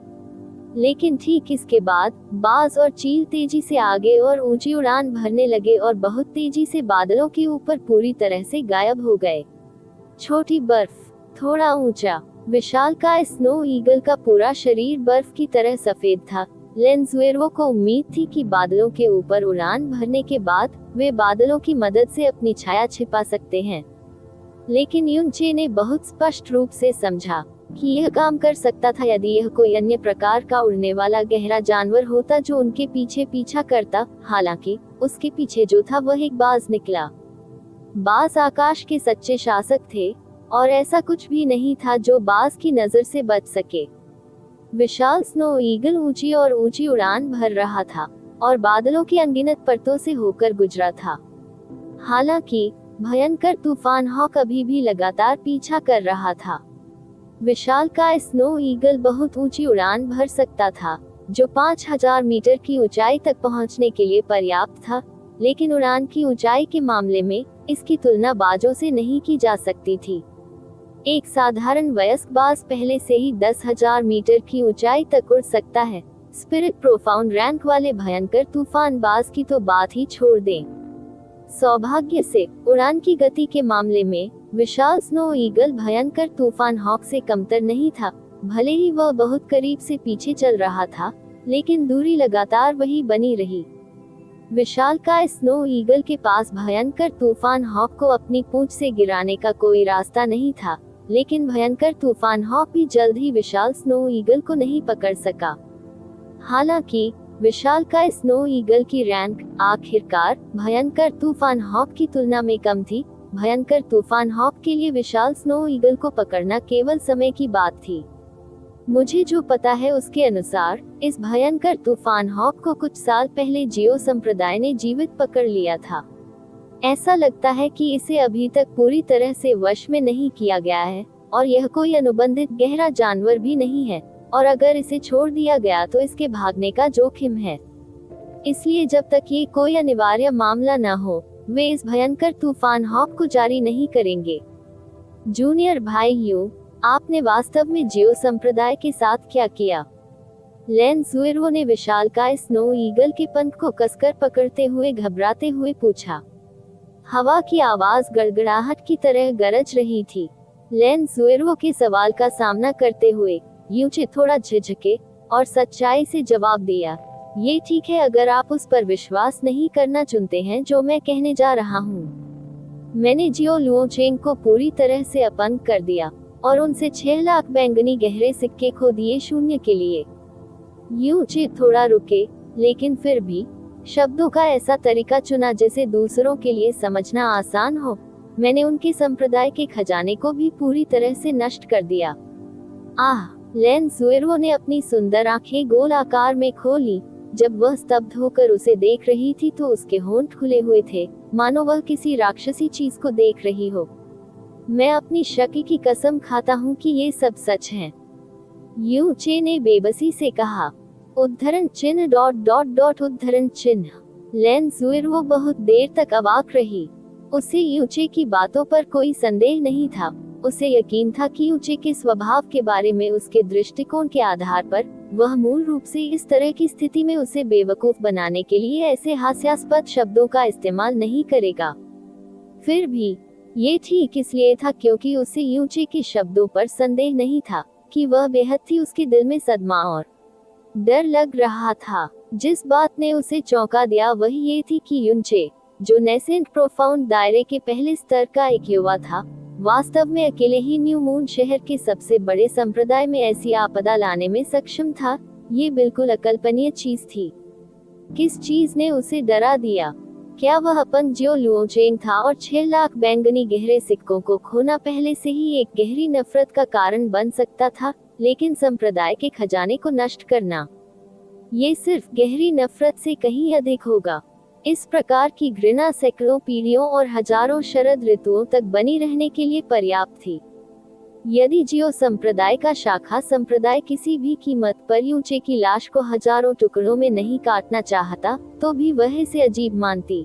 लेकिन ठीक इसके बाद बाज और चील तेजी से आगे और ऊंची उड़ान भरने लगे और बहुत तेजी से बादलों के ऊपर पूरी तरह से गायब हो गए। छोटी बर्फ, थोड़ा ऊंचा। विशाल का स्नो ईगल का पूरा शरीर बर्फ की तरह सफेद था। लेंजुएरो को उम्मीद थी कि बादलों के ऊपर उड़ान भरने के बाद वे बादलों की मदद से अपनी छाया छिपा सकते हैं। लेकिन युनचे ने बहुत स्पष्ट रूप से समझा कि यह काम कर सकता था यदि यह कोई अन्य प्रकार का उड़ने वाला गहरा जानवर होता जो उनके पीछे पीछा करता। हालांकि उसके पीछे जो था वह एक बाज निकला। बाज आकाश के सच्चे शासक थे और ऐसा कुछ भी नहीं था जो बाज की नजर से बच सके। विशाल स्नो ईगल ऊंची और ऊंची उड़ान भर रहा था और बादलों की अनगिनत परतों से होकर गुजरा था। हालांकि भयंकर तूफान हॉक अभी भी लगातार पीछा कर रहा था। विशाल का स्नो ईगल बहुत ऊंची उड़ान भर सकता था जो 5000 मीटर की ऊंचाई तक पहुंचने के लिए पर्याप्त था। लेकिन उड़ान की ऊंचाई के मामले में इसकी तुलना बाजों से नहीं की जा सकती थी। एक साधारण वयस्क बाज पहले से ही 10,000 मीटर की ऊंचाई तक उड़ सकता है। स्पिरिट प्रोफाउंड रैंक वाले भयंकर तूफान बाज की तो बात ही छोड़ दें। सौभाग्य से उड़ान की गति के मामले में विशाल स्नो ईगल भयंकर तूफान हॉक से कमतर नहीं था। भले ही वह बहुत करीब से पीछे चल रहा था, लेकिन दूरी लगातार वही बनी रही। विशाल का स्नो ईगल के पास भयंकर तूफान हॉक को अपनी पूंछ से गिराने का कोई रास्ता नहीं था। लेकिन भयंकर तूफान हॉक भी जल्द ही विशाल स्नो ईगल को नहीं पकड़ सका। हालांकि विशाल का स्नो ईगल की रैंक आखिरकार भयंकर तूफान हॉक की तुलना में कम थी। भयंकर तूफान हॉक के लिए विशाल स्नो ईगल को पकड़ना केवल समय की बात थी। मुझे जो पता है उसके अनुसार इस भयंकर तूफान हॉक को कुछ साल पहले जियो संप्रदाय ने जीवित पकड़ लिया था। ऐसा लगता है कि इसे अभी तक पूरी तरह से वश में नहीं किया गया है और यह कोई अनुबंधित गहरा जानवर भी नहीं है, और अगर इसे छोड़ दिया गया तो इसके भागने का जोखिम है। इसलिए जब तक ये कोई अनिवार्य मामला न हो, वे इस भयंकर तूफान हॉक को जारी नहीं करेंगे। जूनियर भाई यू, आपने वास्तव में जियो संप्रदाय के साथ क्या किया? लेंजुएरो ने विशाल का स्नो ईगल के पंख को कसकर पकड़ते हुए घबराते हुए पूछा। हवा की आवाज गड़गड़ाहट की तरह गरज रही थी। लेंजुएरो के सवाल का सामना करते हुए यूचे थोड़ा झिझके और सच्चाई से जवाब दिया, ये ठीक है अगर आप उस पर विश्वास नहीं करना चुनते हैं जो मैं कहने जा रहा हूँ। मैंने जियो लुओचेंग को पूरी तरह से अपंग कर दिया और उनसे 6 लाख बैंगनी गहरे सिक्के खो दिए शून्य के लिए। यूचे थोड़ा रुके, लेकिन फिर भी शब्दों का ऐसा तरीका चुना जिसे दूसरों के लिए समझना आसान हो। मैंने उनके संप्रदाय के खजाने को भी पूरी तरह से नष्ट कर दिया। आह! लेंजुएरो ने अपनी सुंदर आंखें गोल आकार में खोली। जब वह स्तब्ध होकर उसे देख रही थी तो उसके होंठ खुले हुए थे, मानो वह किसी राक्षसी चीज को देख रही हो। मैं अपनी शक्ति की कसम खाता हूँ कि ये सब सच है, यूचे ने बेबसी से कहा। उद्धरण चिन्ह ... उद्धरण चिन्ह। लेंजुएरो बहुत देर तक अवाक रही। उसे यूचे की बातों पर कोई संदेह नहीं था। उसे यकीन था कि यूचे के स्वभाव के बारे में उसके दृष्टिकोण के आधार पर वह मूल रूप से इस तरह की स्थिति में उसे बेवकूफ बनाने के लिए ऐसे हास्यास्पद शब्दों का इस्तेमाल नहीं करेगा। फिर भी ये ठीक इसलिए था क्योंकि उसे यूचे के शब्दों पर संदेह नहीं था कि वह बेहद थी। उसके दिल में सदमा और डर लग रहा था। जिस बात ने उसे चौंका दिया वह ये थी कि यूचे जो नेसेंट प्रोफाउंड दायरे के पहले स्तर का एक युवा था, वास्तव में अकेले ही न्यू मून शहर के सबसे बड़े संप्रदाय में ऐसी आपदा लाने में सक्षम था। ये बिल्कुल अकल्पनीय चीज थी। किस चीज ने उसे डरा दिया? क्या वह अपन जियो लुओचेंग था और 6 लाख बैंगनी गहरे सिक्कों को खोना पहले से ही एक गहरी नफरत का कारण बन सकता था, लेकिन संप्रदाय के खजाने को नष्ट करना, ये सिर्फ गहरी नफरत से कहीं अधिक होगा। इस प्रकार की घृणा सैकड़ों पीढ़ियों और हजारों शरद ऋतुओं तक बनी रहने के लिए पर्याप्त थी। यदि जियो संप्रदाय का शाखा संप्रदाय किसी भी कीमत पर यूचे की लाश को हजारों टुकड़ों में नहीं काटना चाहता, तो भी वह इसे अजीब मानती।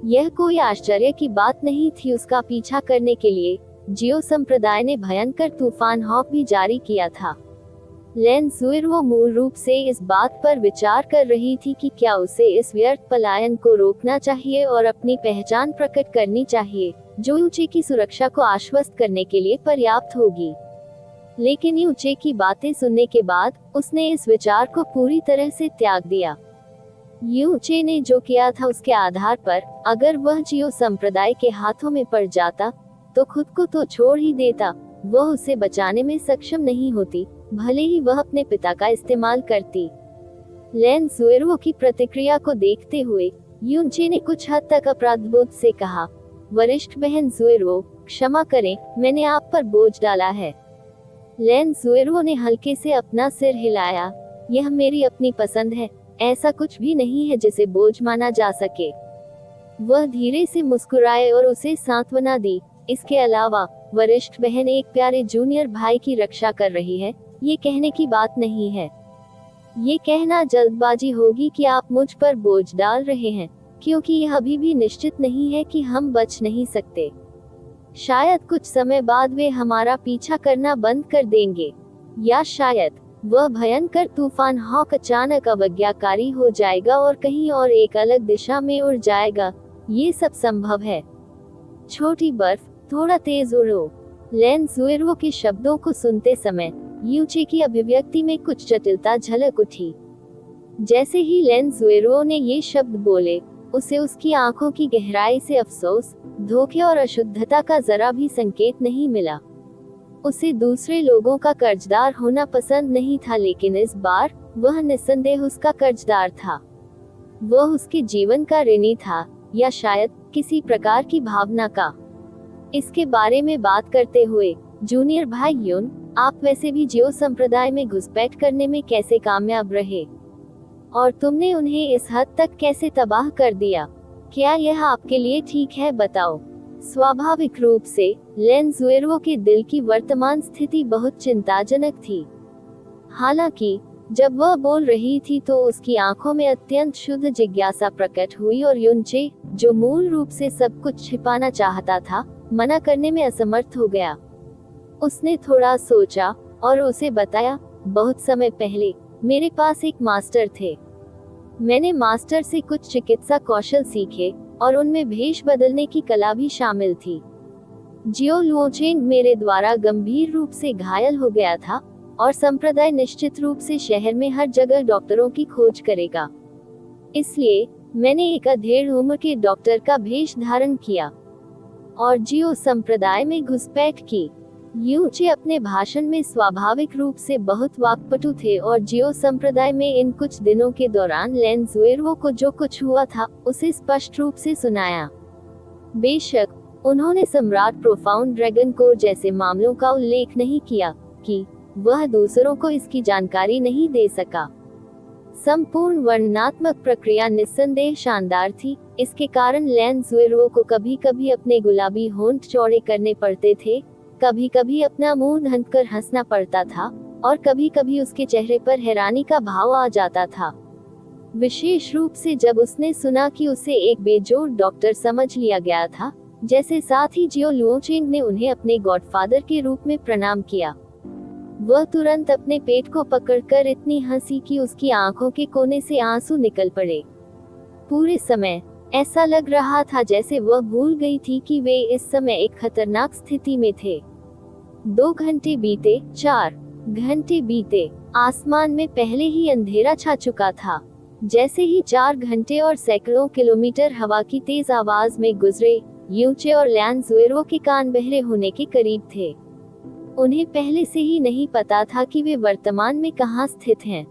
यह कोई आश्चर्य की बात नहीं थी। उसका पीछा करने के लिए जियो संप्रदाय ने भयंकर तूफान हॉक भी जारी किया था। लेन ज़ुइरुओ मूल रूप से इस बात पर विचार कर रही थी कि क्या उसे इस व्यर्थ पलायन को रोकना चाहिए और अपनी पहचान प्रकट करनी चाहिए, जो यूचे की सुरक्षा को आश्वस्त करने के लिए पर्याप्त होगी। लेकिन यूचे की बातें सुनने के बाद उसने इस विचार को पूरी तरह से त्याग दिया। यूचे ने जो किया था उसके आधार पर अगर वह जियो संप्रदाय के हाथों में पड़ जाता तो खुद को तो छोड़ ही देता, वह उसे बचाने में सक्षम नहीं होती, भले ही वह अपने पिता का इस्तेमाल करती। लेन ज़ुइरुओ की प्रतिक्रिया को देखते हुए यूचे ने कुछ हद तक अपराधबोध से कहा, वरिष्ठ बहन ज़ुइरुओ, क्षमा करें, मैंने आप पर बोझ डाला है। लेन ज़ुइरुओ ने हल्के से अपना सिर हिलाया, यह मेरी अपनी पसंद है, ऐसा कुछ भी नहीं है जिसे बोझ माना जा सके। वह धीरे से मुस्कुराए और उसे सांत्वना दी, इसके अलावा वरिष्ठ बहन एक प्यारे जूनियर भाई की रक्षा कर रही है, ये कहने की बात नहीं है। ये कहना जल्दबाजी होगी कि आप मुझ पर बोझ डाल रहे हैं, क्योंकि यह अभी भी निश्चित नहीं है कि हम बच नहीं सकते। शायद कुछ समय बाद वे हमारा पीछा करना बंद कर देंगे, या शायद वह भयंकर तूफान हॉक अचानक अवज्ञाकारी हो जाएगा और कहीं और एक अलग दिशा में उड़ जाएगा। ये सब संभव है। छोटी बर्फ, थोड़ा तेज उड़ो। लेन ज़ुइरुओ के शब्दों को सुनते समय यूचे की अभिव्यक्ति में कुछ जटिलता झलक उठी। जैसे ही लेन ज़ुइरुओ ने ये शब्द बोले, उसे उसकी आंखों की गहराई से अफसोस, धोखे और अशुद्धता का जरा भी संकेत नहीं मिला। उसे दूसरे लोगों का कर्जदार होना पसंद नहीं था, लेकिन इस बार वह निस्संदेह उसका कर्जदार था। वह उसके जीवन का ऋणी था, या शायद किसी प्रकार की भावना का। इसके बारे में बात करते हुए जूनियर भाई यून, आप वैसे भी जियो संप्रदाय में घुसपैठ करने में कैसे कामयाब रहे, और तुमने उन्हें इस हद तक कैसे तबाह कर दिया? क्या यह आपके लिए ठीक है, बताओ। स्वाभाविक रूप से लेन ज़ुइरुओ के दिल की वर्तमान स्थिति बहुत चिंताजनक थी। हालांकि जब वह बोल रही थी तो उसकी आंखों में अत्यंत शुद्ध जिज्ञासा प्रकट हुई और यूचे, जो मूल रूप से सब कुछ छिपाना चाहता था, मना करने में असमर्थ हो गया। उसने थोड़ा सोचा और उसे बताया, बहुत समय पहले मेरे पास एक मास्टर थे। मैंने मास्टर से कुछ चिकित्सा कौशल सीखे और उनमें भेष बदलने की कला भी शामिल थी। जियो लुओचेंग मेरे द्वारा गंभीर रूप से घायल हो गया था और संप्रदाय निश्चित रूप से शहर में हर जगह डॉक्टरों की खोज करेगा। इसलिए मैंने एक अधेड़ उम्र के डॉक्टर का भेष धारण किया और जियो संप्रदाय में घुसपैठ की। यूचे अपने भाषण में स्वाभाविक रूप से बहुत वाक्पटु थे और जियो संप्रदाय में इन कुछ दिनों के दौरान लेन ज़ुइरुओ को जो कुछ हुआ था उसे स्पष्ट रूप से सुनाया। बेशक उन्होंने सम्राट प्रोफाउंड ड्रैगन कोर जैसे मामलों का उल्लेख नहीं किया कि वह दूसरों को इसकी जानकारी नहीं दे सका। संपूर्ण वर्णनात्मक प्रक्रिया निस्संदेह शानदार थी। इसके कारण लेन ज़ुइरुओ को कभी कभी अपने गुलाबी होंठ चौड़े करने पड़ते थे, कभी कभी अपना मुंह ढंककर हंसना पड़ता था और कभी कभी उसके चेहरे पर हैरानी का भाव आ जाता था। विशेष रूप से जब उसने सुना कि उसे एक बेजोड़ डॉक्टर समझ लिया गया था, जैसे साथ ही जियो लुओचेंग ने उन्हें अपने गॉडफादर के रूप में प्रणाम किया। वह तुरंत अपने पेट को पकड़कर इतनी हंसी कि उसकी आंखों के कोने से आंसू निकल पड़े। पूरे समय ऐसा लग रहा था जैसे वह भूल गई थी कि वे इस समय एक खतरनाक स्थिति में थे। 2 घंटे बीते, 4 घंटे बीते, आसमान में पहले ही अंधेरा छा चुका था। जैसे ही 4 घंटे और सैकड़ों किलोमीटर हवा की तेज आवाज में गुजरे, यूचे और लैंजुएरो के कान बहरे होने के करीब थे। उन्हें पहले से ही नहीं पता था कि वे वर्तमान में कहां स्थित हैं।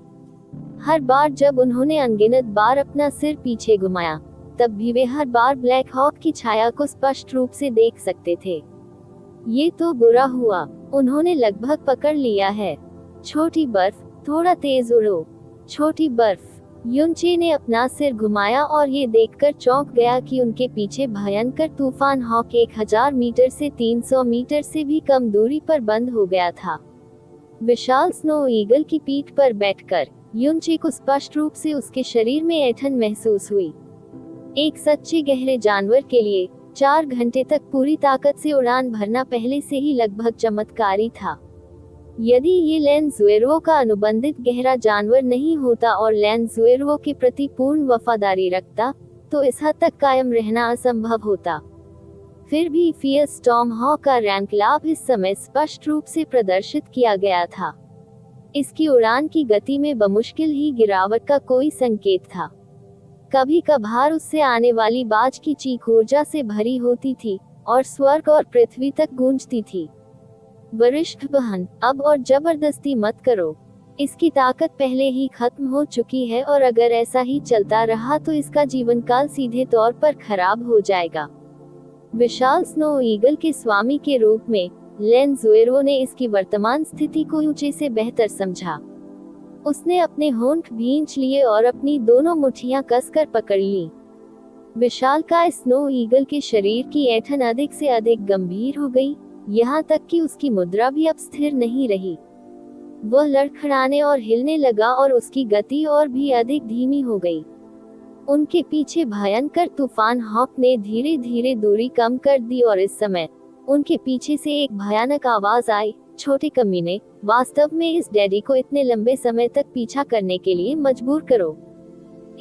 हर बार जब उन्होंने अनगिनत बार अपना सिर पीछे घुमाया, तब भी वे हर बार ब्लैक हॉक की छाया को स्पष्ट रूप से देख सकते थे। ये तो बुरा हुआ, उन्होंने लगभग पकड़ लिया है। छोटी बर्फ, थोड़ा तेज उड़ो। छोटी बर्फ। युनचे ने अपना सिर घुमाया और ये देखकर चौंक गया कि उनके पीछे भयंकर तूफान हॉक 1000 मीटर से 300 मीटर से भी कम दूरी पर बंद हो गया था। विशाल स्नो ईगल की पीठ पर बैठकर युनचे को स्पष्ट रूप से उसके शरीर में ऐंठन महसूस हुई। एक सच्चे गहरे जानवर के लिए 4 घंटे तक पूरी ताकत से उड़ान भरना पहले से ही लगभग चमत्कारी था। यदि ये लैंजुएरो का अनुबंधित गहरा जानवर नहीं होता और लैंजुएरो के प्रति पूर्ण वफादारी रखता, तो इस हद तक कायम रहना असंभव होता। फिर भी फियर्स टॉम हॉक का रैंक लाभ इस समय स्पष्ट रूप से प्रदर्शित किया गया था। इसकी उड़ान की गति में बमुश्किल ही गिरावट का कोई संकेत था। कभी कभार उससे आने वाली बाज की चीख ऊर्जा से भरी होती थी और स्वर्ग और पृथ्वी तक गूंजती थी। वरिष्ठ बहन, अब और जबरदस्ती मत करो। इसकी ताकत पहले ही खत्म हो चुकी है और अगर ऐसा ही चलता रहा तो इसका जीवन काल सीधे तौर पर खराब हो जाएगा। विशाल स्नो ईगल के स्वामी के रूप में लैंजुएरो ने इसकी वर्तमान स्थिति को ऊंचे से बेहतर समझा। उसने अपने होंठ भींच लिए और अपनी दोनों मुट्ठियां कसकर पकड़ ली। विशालकाय स्नो ईगल के शरीर की ऐंठन अधिक से अधिक गंभीर हो गई, यहाँ तक कि उसकी मुद्रा भी अब स्थिर नहीं रही। वह लड़खड़ाने और हिलने लगा और उसकी गति और भी अधिक धीमी हो गई। उनके पीछे भयंकर तूफान हॉक ने धीरे धीरे दूरी कम कर दी और इस समय उनके पीछे से एक भयानक आवाज आई, छोटे कमीने, वास्तव में इस डैडी को इतने लंबे समय तक पीछा करने के लिए मजबूर करो।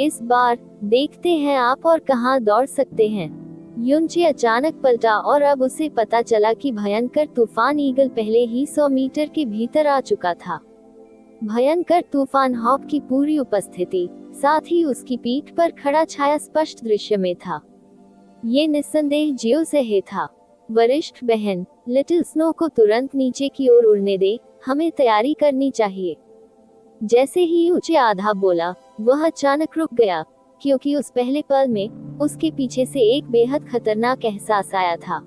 इस बार देखते हैं आप और कहां दौड़ सकते हैं। युनचे अचानक पलटा और अब उसे पता चला कि भयंकर तूफान ईगल पहले ही 100 मीटर के भीतर आ चुका था। भयंकर तूफान हॉक की पूरी उपस्थिति, साथ ही उसकी पीठ पर खड़ा छाया स्पष्ट दृश्य में था। ये निस्संदेह जियोसेहे था। वरिष्ठ बहन, लिटिल स्नो को तुरंत नीचे की ओर उड़ने दे, हमें तैयारी करनी चाहिए। जैसे ही ऊंचे आधा बोला, वह अचानक रुक गया, क्योंकि उस पहले पल में उसके पीछे से एक बेहद खतरनाक एहसास आया था।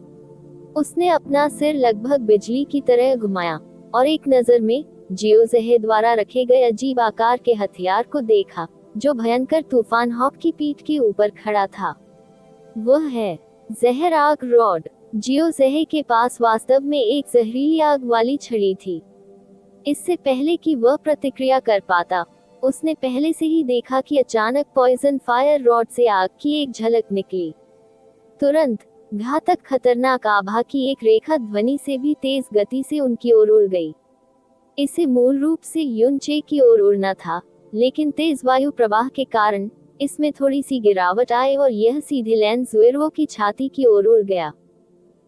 उसने अपना सिर लगभग बिजली की तरह घुमाया और एक नजर में जियोसेहे द्वारा रखे गए अजीब आकार के हथियार को देखा, जो भयंकर तूफान हॉक की पीठ के ऊपर खड़ा था। वह है जहर आग रॉड। जियोसेहे के पास वास्तव में एक जहरीली आग वाली छड़ी थी। इससे पहले कि वह प्रतिक्रिया कर पाता, उसने पहले से ही देखा कि अचानक पॉइजन फायर रॉड से आग की एक झलक निकली। तुरंत घातक खतरनाक आभा की एक रेखा ध्वनि से भी तेज गति से उनकी ओर उड़ गई। इसे मूल रूप से युनचे की ओर उड़ना था, लेकिन तेज वायु प्रवाह के कारण इसमें थोड़ी सी गिरावट आई और यह सीधे लैंजुएरो की छाती की ओर उड़ गया।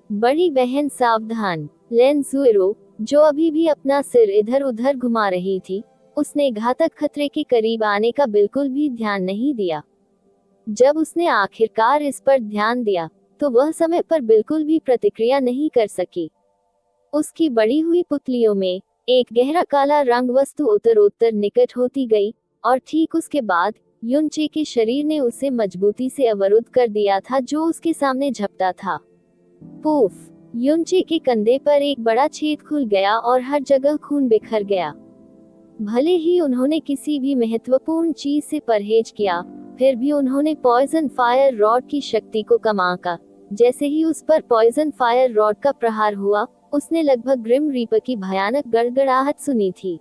बड़ी बहन सावधान। लैंजुएरो, जो अभी भी अपना सिर इधर उधर घुमा रही थी, उसने घातक खतरे के करीब आने का बिल्कुल भी ध्यान नहीं दिया। जब उसने आखिरकार इस पर ध्यान दिया, तो वह समय पर बिल्कुल भी प्रतिक्रिया नहीं कर सकी। उसकी बढ़ी हुई पुतलियों में एक गहरा काला रंग वस्तु उत्तरोत्तर निकट होती गई और ठीक उसके बाद युनचे के शरीर ने उसे मजबूती से अवरुद्ध कर दिया था, जो उसके सामने झपटा था। पूफ! युनचे के कंधे पर एक बड़ा छेद खुल गया और हर जगह खून बिखर गया। भले ही उन्होंने किसी भी महत्वपूर्ण चीज से परहेज किया, फिर भी उन्होंने पॉइजन फायर रॉड की शक्ति को कम आंका। जैसे ही उस पर पॉइजन फायर रॉड का प्रहार हुआ, उसने लगभग ग्रिम रीपर की भयानक गड़गड़ाहट सुनी थी।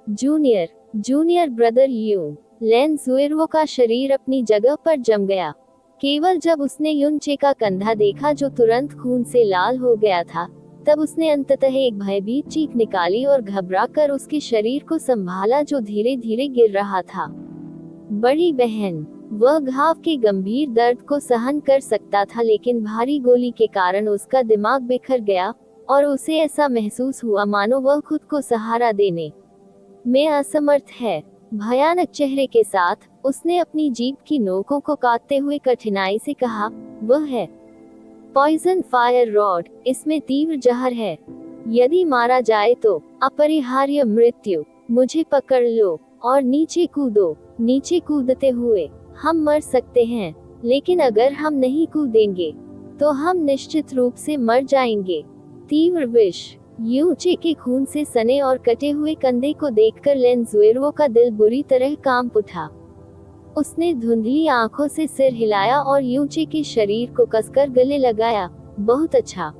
Junior brother you. लैंजुएरो का शरीर अपनी जगह पर जम गया। केवल जब उसने युनचे का कंधा देखा, जो तुरंत खून से लाल हो गया था, तब उसने अंततः एक भयभीत चीख निकाली और घबराकर उसके शरीर को संभाला, जो धीरे धीरे गिर रहा था। बड़ी बहन, वह घाव के गंभीर दर्द को सहन कर सकता था, लेकिन भारी गोली के कारण उसका दिमाग बिखर गया और उसे ऐसा महसूस हुआ मानो वह खुद को सहारा देने में असमर्थ है। भयानक चेहरे के साथ उसने अपनी जीभ की नोकों को काटते हुए कठिनाई से कहा, वह है पॉइजन फायर रॉड, इसमें तीव्र जहर है। यदि मारा जाए तो अपरिहार्य मृत्यु। मुझे पकड़ लो और नीचे कूदो। नीचे कूदते हुए हम मर सकते हैं, लेकिन अगर हम नहीं कूदेंगे तो हम निश्चित रूप से मर जाएंगे। तीव्र विष। यूचे के खून से सने और कटे हुए कंधे को देखकर लेंजुएरो का दिल बुरी तरह कांप उठा। उसने धुंधली आंखों से सिर हिलाया और यूचे के शरीर को कसकर गले लगाया। बहुत अच्छा,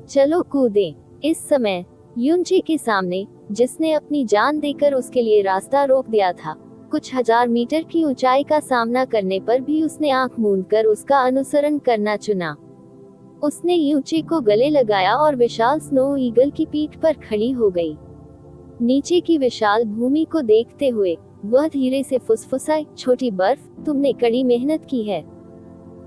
चलो कूदें। इस समय यूचे के सामने, जिसने अपनी जान देकर उसके लिए रास्ता रोक दिया था, कुछ हजार मीटर की ऊंचाई का सामना करने पर भी उसने आंख मूंदकर उसका अनुसरण करना चुना। उसने यूचे को गले लगाया और विशाल स्नो ईगल की पीठ पर खड़ी हो गई। नीचे की विशाल भूमि को देखते हुए वह धीरे से फुसफुसाई, छोटी बर्फ, तुमने कड़ी मेहनत की है,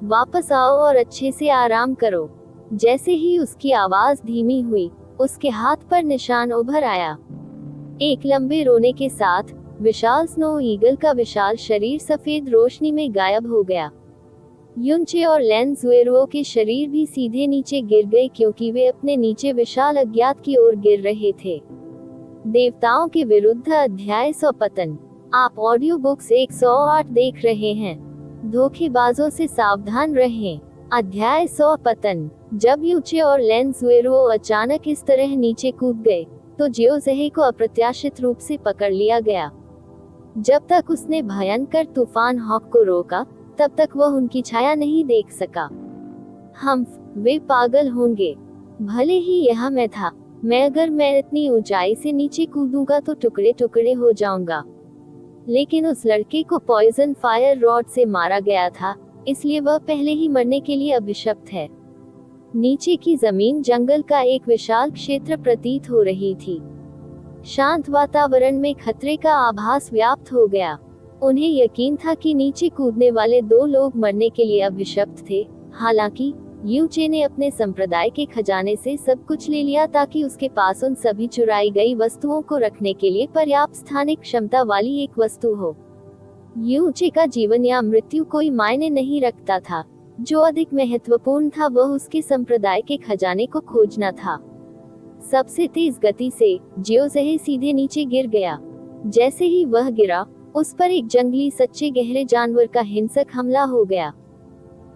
वापस आओ और अच्छे से आराम करो। जैसे ही उसकी आवाज धीमी हुई, उसके हाथ पर निशान उभर आया। एक लंबे रोने के साथ विशाल स्नो ईगल का विशाल शरीर सफेद रोशनी में गायब हो गया। यूचे और लेंजुएरो के शरीर भी सीधे नीचे गिर गए, क्योंकि वे अपने नीचे विशाल अज्ञात की ओर गिर रहे थे। देवताओं के विरुद्ध अध्याय 100 पतन। आप ऑडियो बुक्स 108 देख रहे हैं। धोखेबाजों से सावधान रहें। अध्याय 100 पतन। जब यूचे और लेंजुएरो अचानक इस तरह नीचे कूद गए तो जियोजेहे को अप्रत्याशित रूप से पकड़ लिया गया। जब तक उसने भयंकर तूफान हॉक को रोका, तब तक वह उनकी छाया नहीं देख सका। वे पागल होंगे। भले ही यह मैं था, अगर मैं इतनी ऊंचाई से नीचे कूदूंगा तो टुकड़े टुकड़े हो जाऊंगा। लेकिन उस लड़के को पॉइजन फायर रॉड से मारा गया था, इसलिए वह पहले ही मरने के लिए अभिशप्त है। नीचे की जमीन जंगल का एक विशाल क्षेत्र प्रतीत हो रही थी। शांत वातावरण में खतरे का आभास व्याप्त हो गया। उन्हें यकीन था कि नीचे कूदने वाले 2 लोग मरने के लिए अभिशप्त थे। हालांकि यूचे ने अपने संप्रदाय के खजाने से सब कुछ ले लिया ताकि उसके पास उन सभी चुराई गई वस्तुओं को रखने के लिए पर्याप्त स्थानिक क्षमता वाली एक वस्तु हो। यूचे का जीवन या मृत्यु कोई मायने नहीं रखता था। जो अधिक महत्वपूर्ण था वह उसके संप्रदाय के खजाने को खोजना था। सबसे तेज गति से जियोजेहे सीधे नीचे गिर गया। जैसे ही वह गिरा, उस पर एक जंगली सच्चे गहरे जानवर का हिंसक हमला हो गया।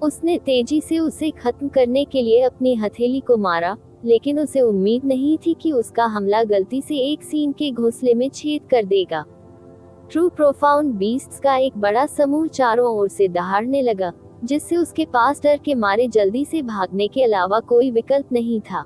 उसने तेजी से उसे खत्म करने के लिए अपनी हथेली को मारा, लेकिन उसे उम्मीद नहीं थी कि उसका हमला गलती से एक सींग के घोंसले में छेद कर देगा। ट्रू प्रोफाउंड बीस्ट्स का एक बड़ा समूह चारों ओर से दहाड़ने लगा, जिससे उसके पास डर के मारे जल्दी से भागने के अलावा कोई विकल्प नहीं था।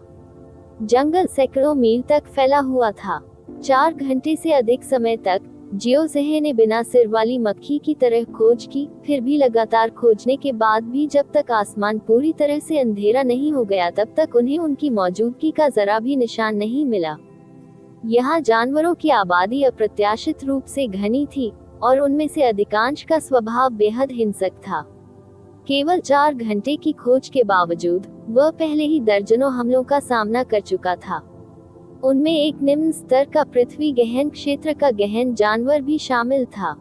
जंगल सैकड़ों मील तक फैला हुआ था। 4 घंटे से अधिक समय तक जियोजेहे ने बिना सिर वाली मक्खी की तरह खोज की। फिर भी लगातार खोजने के बाद भी जब तक आसमान पूरी तरह से अंधेरा नहीं हो गया, तब तक उन्हें उनकी मौजूदगी का जरा भी निशान नहीं मिला। यहाँ जानवरों की आबादी अप्रत्याशित रूप से घनी थी और उनमें से अधिकांश का स्वभाव बेहद हिंसक था। केवल 4 घंटे की खोज के बावजूद वह पहले ही दर्जनों हमलों का सामना कर चुका था। उनमें एक निम्न स्तर का पृथ्वी गहन क्षेत्र का गहन जानवर भी शामिल था।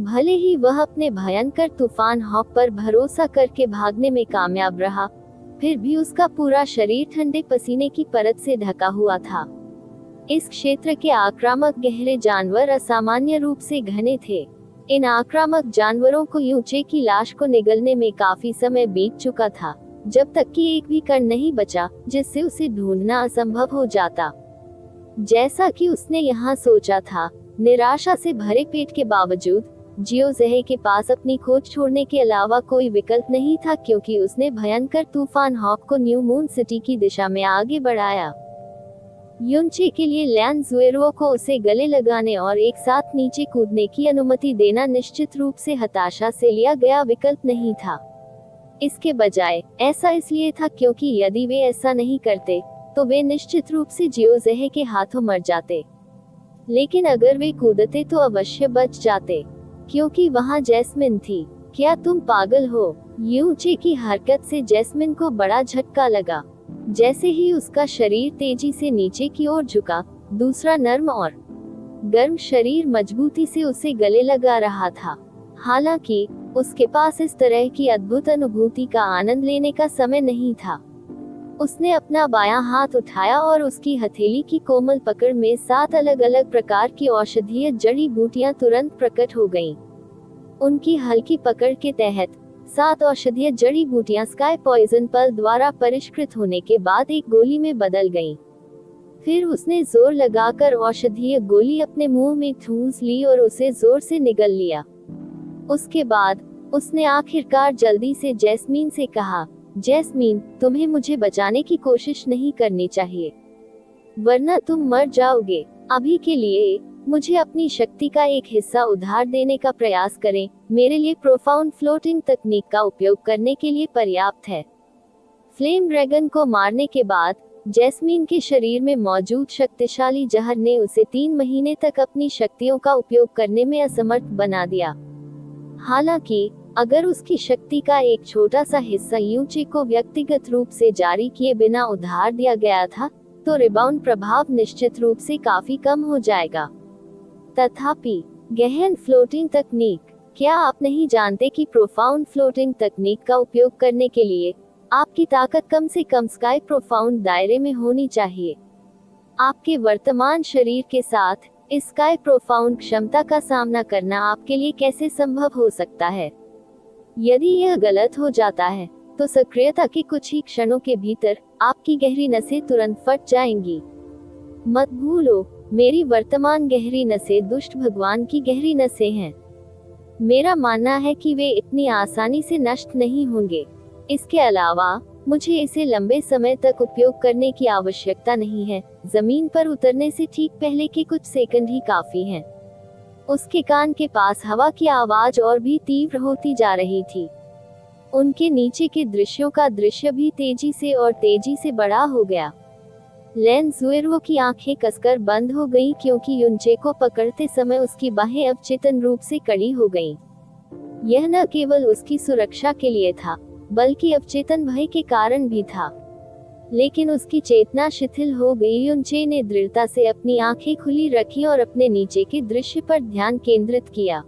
भले ही वह अपने भयंकर तूफान हॉक पर भरोसा करके भागने में कामयाब रहा, फिर भी उसका पूरा शरीर ठंडे पसीने की परत से ढका हुआ था। इस क्षेत्र के आक्रामक गहरे जानवर असामान्य रूप से घने थे। इन आक्रामक जानवरों को यूचे की लाश को निगलने में काफी समय बीत चुका था, जब तक कि एक भी कण नहीं बचा जिससे उसे ढूंढना असंभव हो जाता। जैसा कि उसने यहाँ सोचा था, निराशा से भरे पेट के बावजूद जियोजेहे के पास अपनी खोज छोड़ने के अलावा कोई विकल्प नहीं था, क्योंकि उसने भयंकर तूफान हॉक को न्यू मून सिटी की दिशा में आगे बढ़ाया। यूचे के लिए लेंजुएरो को उसे गले लगाने और एक साथ नीचे कूदने की अनुमति देना निश्चित रूप से हताशा से लिया गया विकल्प नहीं था। इसके बजाय ऐसा इसलिए था क्योंकि यदि वे ऐसा नहीं करते तो वे निश्चित रूप से जियोजेहे के हाथों मर जाते। लेकिन अगर वे कूदते तो अवश्य बच जाते, क्योंकि वहां जैस्मिन थी। क्या तुम पागल हो? यूचे की हरकत से जैस्मिन को बड़ा झटका लगा। जैसे ही उसका शरीर तेजी से नीचे की ओर झुका, दूसरा नर्म और गर्म शरीर मजबूती से उसे गले लगा रहा था। हालांकि उसके पास इस तरह की अद्भुत अनुभूति का आनंद लेने का समय नहीं था। उसने अपना बायां हाथ उठाया और उसकी हथेली की कोमल पकड़ में 7 अलग अलग प्रकार की औषधीय जड़ी बूटियां तुरंत प्रकट हो गईं। उनकी हल्की पकड़ के तहत 7 औषधीय जड़ी बूटियां स्काई पॉइजन पल द्वारा परिष्कृत होने के बाद एक गोली में बदल गईं। फिर उसने जोर लगाकर औषधीय गोली अपने मुंह में ठूंस ली और उसे जोर से निगल लिया। उसके बाद उसने आखिरकार जल्दी से जैस्मीन से कहा, जैस्मीन, तुम्हें मुझे बचाने की कोशिश नहीं करनी चाहिए, वरना तुम मर जाओगे। अभी के लिए मुझे अपनी शक्ति का एक हिस्सा उधार देने का प्रयास करें। मेरे लिए प्रोफाउंड फ्लोटिंग तकनीक का उपयोग करने के लिए पर्याप्त है। फ्लेम ड्रैगन को मारने के बाद जैस्मीन के शरीर में मौजूद शक्तिशाली जहर ने उसे 3 महीने तक अपनी शक्तियों का उपयोग करने में असमर्थ बना दिया। हालांकि अगर उसकी शक्ति का एक छोटा सा हिस्सा यूचे को व्यक्तिगत रूप से जारी किए बिना उधार दिया गया था, तो रिबाउंड प्रभाव निश्चित रूप से काफी कम हो जाएगा। तथापि गहन फ्लोटिंग तकनीक, क्या आप नहीं जानते कि प्रोफाउंड फ्लोटिंग तकनीक का उपयोग करने के लिए आपकी ताकत कम से कम स्काई प्रोफाउंड दायरे में होनी चाहिए। आपके वर्तमान शरीर के साथ इस स्काई प्रोफाउंड क्षमता का सामना करना आपके लिए कैसे संभव हो सकता है? यदि यह गलत हो जाता है, तो सक्रियता के कुछ ही क्षणों के भीतर आपकी गहरी नसें तुरंत फट जाएंगी। मत भूलो, मेरी वर्तमान गहरी नसें दुष्ट भगवान की गहरी नसें हैं। मेरा मानना है कि वे इतनी आसानी से नष्ट नहीं होंगे। इसके अलावा मुझे इसे लंबे समय तक उपयोग करने की आवश्यकता नहीं है। जमीन पर उतरने से ठीक पहले के कुछ सेकंड ही काफी हैं। उसके कान के पास हवा की आवाज और भी तीव्र होती जा रही थी। उनके नीचे के दृश्यों का दृश्य भी तेजी से बड़ा हो गया। लेंजुएरो की आंखें कसकर बंद हो गईं क्योंकि युनचे को पकड़ते समय उसकी बाहें अवचेतन रूप से कड़ी हो गईं। यह न केवल उसकी सुरक्षा के लिए था, बल्कि अवचेतन भय के कारण भी था। लेकिन उसकी चेतना शिथिल हो गई। युनचे ने दृढ़ता से अपनी आंखें खुली रखी और अपने नीचे के दृश्य पर ध्यान केंद्रित किया।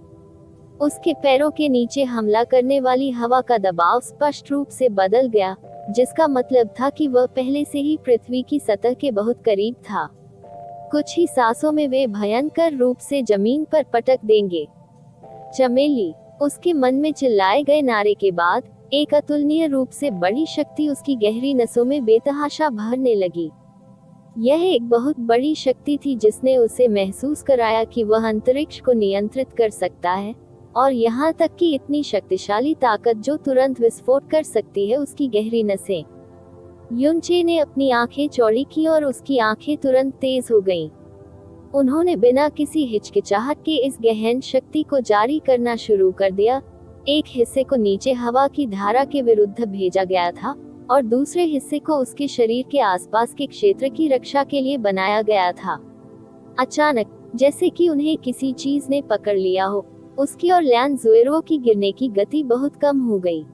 उसके पैरों के नीचे हमला करने वाली हवा का दबाव स्पष्ट रूप से बदल गया, जिसका मतलब था कि वह पहले से ही पृथ्वी की सतह के बहुत करीब था। कुछ ही सांसों में वे भयंकर रूप से जमीन पर पटक देंगे। चमेली, उसके मन में चिल्लाए गए नारे के बाद एक अतुलनीय रूप से बड़ी शक्ति उसकी गहरी नसों में बेतहाशा भरने लगी। यह एक बहुत बड़ी शक्ति थी जिसने उसे महसूस कराया कि वह अंतरिक्ष को नियंत्रित कर सकता है, और यहाँ तक कि इतनी शक्तिशाली ताकत जो तुरंत विस्फोट कर सकती है उसकी गहरी नसें। युनचे ने अपनी आंखें चौड़ी की और उसकी आंखें तुरंत तेज हो गईं। उन्होंने बिना किसी हिचकिचाहट के इस गहन शक्ति को जारी करना शुरू कर दिया। एक हिस्से को नीचे हवा की धारा के विरुद्ध भेजा गया था और दूसरे हिस्से को उसके शरीर के आसपास के क्षेत्र की रक्षा के लिए बनाया गया था। अचानक, जैसे कि उन्हें किसी चीज ने पकड़ लिया हो, उसकी और लेंजुएरो की गिरने की गति बहुत कम हो गई।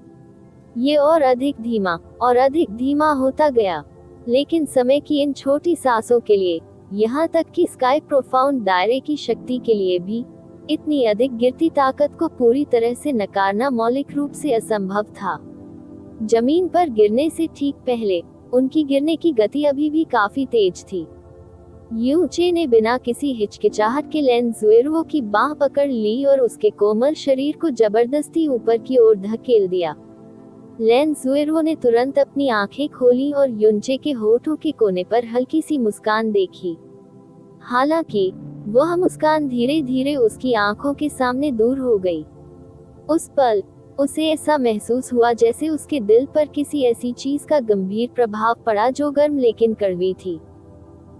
ये और अधिक धीमा होता गया, लेकिन समय की इन छोटी सांसों के लिए, यहाँ तक कि स्काई प्रोफाउंड दायरे की शक्ति के लिए भी, इतनी अधिक गिरती ताकत को पूरी तरह से नकारना मौलिक रूप से असंभव था। जमीन पर गिरने से ठीक पहले उनकी गिरने की गति अभी भी काफी तेज थी। यूचे ने बिना किसी हिचकिचाहट के लेंजुएरो की बाह पकड़ ली और उसके कोमल शरीर को जबरदस्ती ऊपर की ओर धकेल दिया। लेंजुएरो ने तुरंत अपनी आंखें खोली और युनचे के होठों के कोने पर हल्की सी मुस्कान देखी। हालांकि वह मुस्कान धीरे धीरे उसकी आंखों के सामने दूर हो गई। उस पल उसे ऐसा महसूस हुआ जैसे उसके दिल पर किसी ऐसी चीज का गंभीर प्रभाव पड़ा जो गर्म लेकिन कड़वी थी।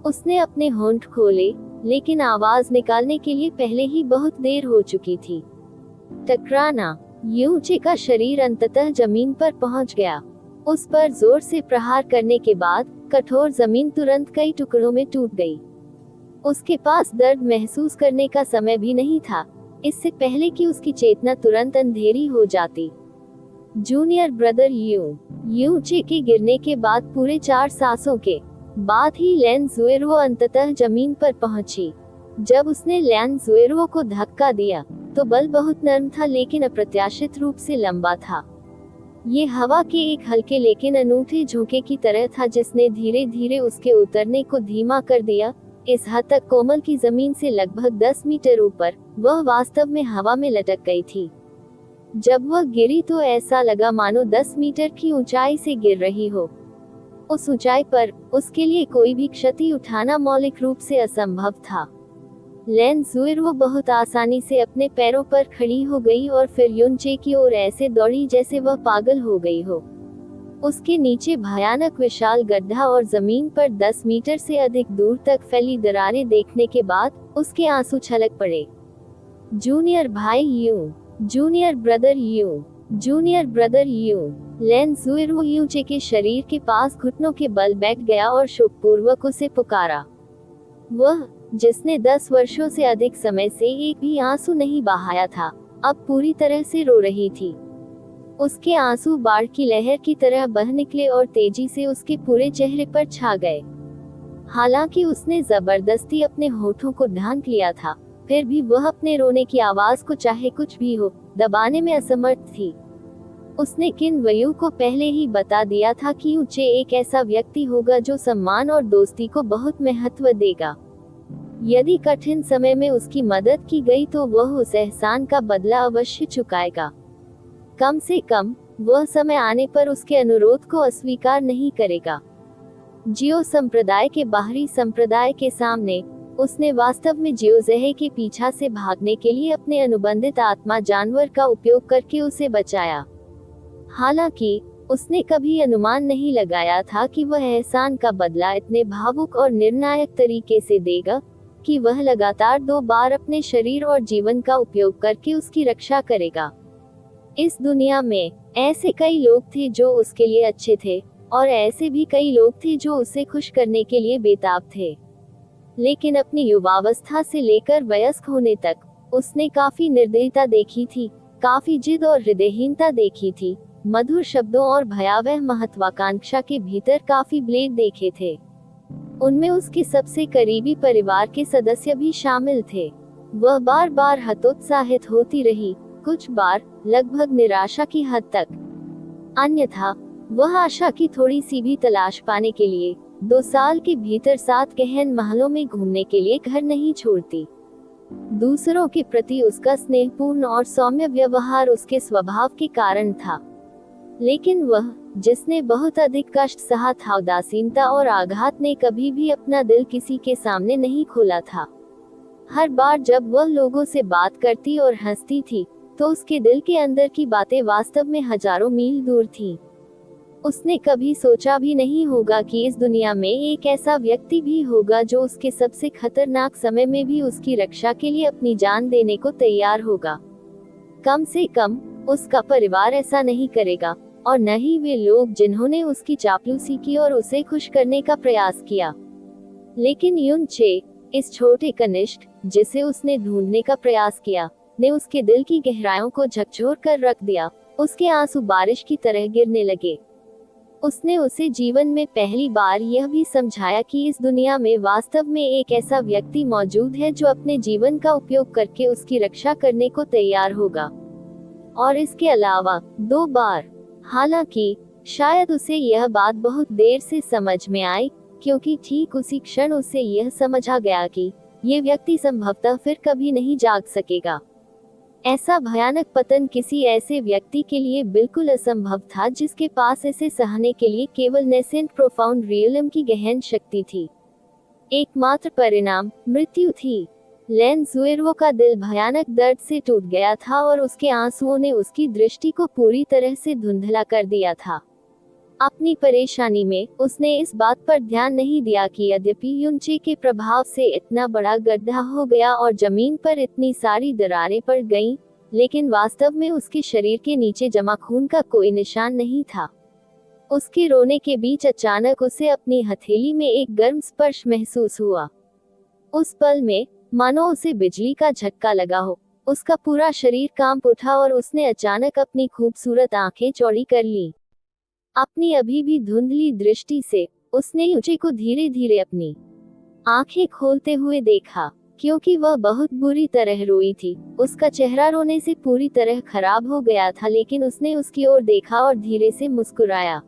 उसने अपने होंठ खोले, लेकिन आवाज निकालने के लिए पहले ही बहुत देर हो चुकी थी। टकराना। यूचे का शरीर अंततः जमीन पर पहुंच गया। उस पर जोर से प्रहार करने के बाद कठोर जमीन तुरंत कई टुकड़ों में टूट गई। उसके पास दर्द महसूस करने का समय भी नहीं था, इससे पहले कि उसकी चेतना तुरंत अंधेरी हो जाती। जूनियर ब्रदर यूचे के गिरने के बाद पूरे 4 सांसों के बाद ही लेंजुएरो अंततः जमीन पर पहुंची। जब उसने लैन ज़ुएरो को धक्का दिया तो बल बहुत नरम था लेकिन अप्रत्याशित रूप से लंबा था। ये हवा के एक हल्के लेकिन अनूठे झोंके की तरह था जिसने धीरे धीरे उसके उतरने को धीमा कर दिया। इस हद तक कोमल की जमीन से लगभग 10 मीटर ऊपर वह वास्तव में हवा में लटक गई थी। जब वह गिरी तो ऐसा लगा मानो 10 मीटर की ऊंचाई से गिर रही हो। उस ऊंचाई पर उसके लिए कोई भी क्षति उठाना मौलिक रूप से असंभव था। लैन ज़ुएरो बहुत आसानी से अपने पैरों पर खड़ी हो गई और फिर युनचे की ओर ऐसे दौड़ी जैसे वह पागल हो गई हो। उसके नीचे भयानक विशाल गड्ढा और जमीन पर 10 मीटर से अधिक दूर तक फैली दरारें देखने के बाद उसके आंसू छलक पड़े। जूनियर भाई Yu, junior brother Yu, junior brother Yu. लैन ज़ुएरो युनचे के शरीर के पास घुटनों के बल बैठ गया और शोकपूर्वक उसे पुकारा। वह जिसने 10 वर्षों से अधिक समय से एक भी आंसू नहीं बहाया था, अब पूरी तरह से रो रही थी। उसके आंसू बाढ़ की लहर की तरह बह निकले और तेजी से उसके पूरे चेहरे पर छा गए। हालांकि उसने जबरदस्ती अपने होठों को ढांक लिया था, फिर भी वह अपने रोने की आवाज को चाहे कुछ भी हो दबाने में असमर्थ थी। उसने किनवयू को पहले ही बता दिया था कि युनचे एक ऐसा व्यक्ति होगा जो सम्मान और दोस्ती को बहुत महत्व देगा। यदि कठिन समय में उसकी मदद की गई तो वह उस एहसान का बदला अवश्य चुकाएगा। कम से कम वह समय आने पर उसके अनुरोध को अस्वीकार नहीं करेगा। जियो संप्रदाय के बाहरी संप्रदाय के सामने उसने वास्तव में जियोजेहे के पीछा से भागने के लिए अपने अनुबंधित आत्मा जानवर का उपयोग करके उसे बचाया। हालांकि उसने कभी अनुमान नहीं लगाया था कि वह एहसान का बदला इतने भावुक और निर्णायक तरीके से देगा कि वह लगातार 2 बार अपने शरीर और जीवन का उपयोग करके उसकी रक्षा करेगा। इस दुनिया में ऐसे कई लोग थे जो उसके लिए अच्छे थे और ऐसे भी कई लोग थे जो उसे खुश करने के लिए बेताब थे। लेकिन अपनी युवावस्था से लेकर वयस्क होने तक उसने काफी निर्दयता देखी थी, काफी जिद और हृदयहीनता देखी थी, मधुर शब्दों और भयावह महत्वाकांक्षा के भीतर काफी ब्लेड देखे थे। उनमें उसके सबसे करीबी परिवार के सदस्य भी शामिल थे। वह बार बार हतोत्साहित होती रही, कुछ बार लगभग निराशा की हद तक। अन्यथा वह आशा की थोड़ी सी भी तलाश पाने के लिए 2 साल के भीतर 7 गहन महलों में घूमने के लिए घर नहीं छोड़ती। दूसरों के प्रति उसका स्नेहपूर्ण और सौम्य व्यवहार उसके स्वभाव के कारण था। लेकिन वह जिसने बहुत अधिक कष्ट सहा था, उदासीनता और आघात ने कभी भी अपना दिल किसी के सामने नहीं खोला था। हर बार जब वह लोगों से बात करती और हंसती थी तो उसके दिल के अंदर की बातें वास्तव में हजारों मील दूर थीं। उसने कभी सोचा भी नहीं होगा कि इस दुनिया में एक ऐसा व्यक्ति भी होगा जो उसके सबसे खतरनाक समय में भी उसकी रक्षा के लिए अपनी जान देने को तैयार होगा। कम से कम उसका परिवार ऐसा नहीं करेगा, और न ही वे लोग जिन्होंने उसकी चापलूसी की और उसे खुश करने का प्रयास किया। लेकिन युनचे, इस छोटे कनिष्ठ जिसे उसने ढूंढने का प्रयास किया, ने उसके दिल की गहराइयों को झकझोर कर रख दिया। उसके आंसू बारिश की तरह गिरने लगे। उसने उसे जीवन में पहली बार यह भी समझाया कि इस दुनिया में वास्तव में एक ऐसा व्यक्ति मौजूद है जो अपने जीवन का उपयोग करके उसकी रक्षा करने को तैयार होगा। और इसके अलावा 2 बार। हालांकि शायद उसे यह बात बहुत देर से समझ में आई, क्योंकि ठीक उसी क्षण उसे यह समझ आ गया कि ये व्यक्ति संभवतः फिर कभी नहीं जाग सकेगा। ऐसा भयानक पतन किसी ऐसे व्यक्ति के लिए बिल्कुल असंभव था जिसके पास इसे सहने के लिए केवल नेसेंट प्रोफाउंड रियलिज्म की गहन शक्ति थी। एकमात्र परिणाम मृत्यु थी। लैन ज़ुएरो का दिल भयानक दर्द से टूट गया था और उसके आंसुओं ने उसकी दृष्टि को पूरी तरह से धुंधला कर दिया था। अपनी परेशानी में उसने इस बात पर ध्यान नहीं दिया कि यद्यपि युनचे के प्रभाव से इतना बड़ा गड्ढा हो गया और जमीन पर इतनी सारी दरारें पड़ गईं, लेकिन वास्तव में उसके शरीर के नीचे जमा खून का कोई निशान नहीं था। उसके रोने के बीच अचानक उसे अपनी हथेली में एक गर्म स्पर्श महसूस हुआ। उस पल में मानो उसे बिजली का झटका लगा हो। उसका पूरा शरीर कांप उठा और उसने अचानक अपनी खूबसूरत आंखें चौड़ी कर ली। अपनी अभी भी धुंधली दृष्टि से उसने युनचे को धीरे धीरे अपनी आंखें खोलते हुए देखा। क्योंकि वह बहुत बुरी तरह रोई थी। उसका चेहरा रोने से पूरी तरह खराब हो गया था, लेकिन उसने उसकी ओर देखा और धीरे से मुस्कुराया।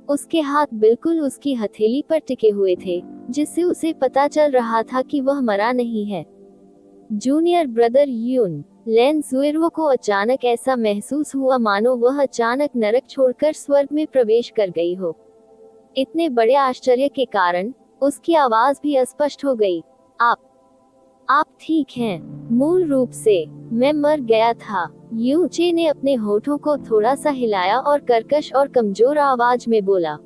उसके हाथ बिल्कुल उसकी हथेली पर टिके हुए थे, जिससे उसे पता चल रहा था कि वह मरा नहीं है। जूनियर ब्रदर यून लेन जुएर्वो को अचानक ऐसा महसूस हुआ मानो वह अचानक नरक छोड़कर स्वर्ग में प्रवेश कर गई हो। इतने बड़े आश्चर्य के कारण उसकी आवाज भी अस्पष्ट हो गई। आप ठीक हैं? मूल रूप से मैं मर गया था। यू चे ने अपने होठों को थोड़ा सा हिलाया और कर्कश और कमजोर आवाज में बोला,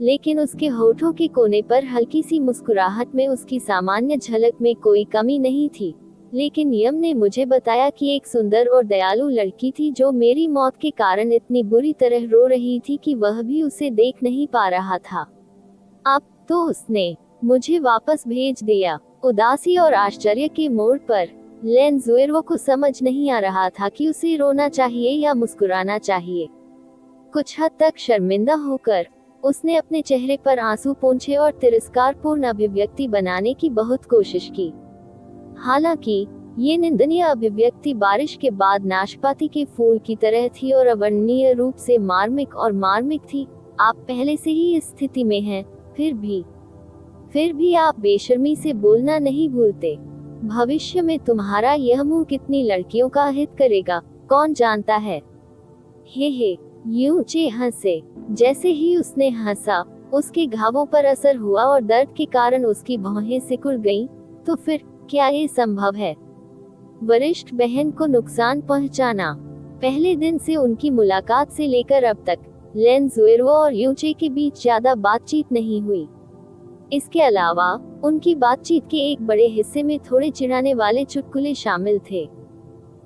लेकिन उसके होठों के कोने पर हल्की सी मुस्कुराहट में उसकी सामान्य झलक में कोई कमी नहीं थी। लेकिन यम ने मुझे बताया कि एक सुंदर और दयालु लड़की थी जो मेरी मौत के कारण इतनी बुरी तरह रो रही थी कि वह भी उसे देख नहीं पा रहा था। अब तो उसने मुझे वापस भेज दिया। उदासी और आश्चर्य के मोड़ पर लेन जुएर्वो को समझ नहीं आ रहा था कि उसे रोना चाहिए या मुस्कुराना चाहिए। कुछ हद तक शर्मिंदा होकर उसने अपने चेहरे पर आंसू पोंछे और तिरस्कारपूर्ण अभिव्यक्ति बनाने की बहुत कोशिश की। हालांकि ये निंदनीय अभिव्यक्ति बारिश के बाद नाशपाती के फूल की तरह थी और अवर्णनीय रूप से मार्मिक थी। आप पहले से ही इस स्थिति में हैं, फिर भी आप बेशर्मी से बोलना नहीं भूलते। भविष्य में तुम्हारा यह मुंह कितनी लड़कियों का हित करेगा, कौन जानता है। हे यू चे हंसे। जैसे ही उसने हंसा, उसके घावों पर असर हुआ और दर्द के कारण उसकी भौहें सिकुड़ गईं। तो फिर क्या ये संभव है? वरिष्ठ बहन को नुकसान पहुंचाना। पहले दिन से उनकी मुलाकात से लेकर अब तक लेन जुएर्वो और यू चे के बीच ज्यादा बातचीत नहीं हुई। इसके अलावा उनकी बातचीत के एक बड़े हिस्से में थोड़े चिढ़ाने वाले चुटकुले शामिल थे।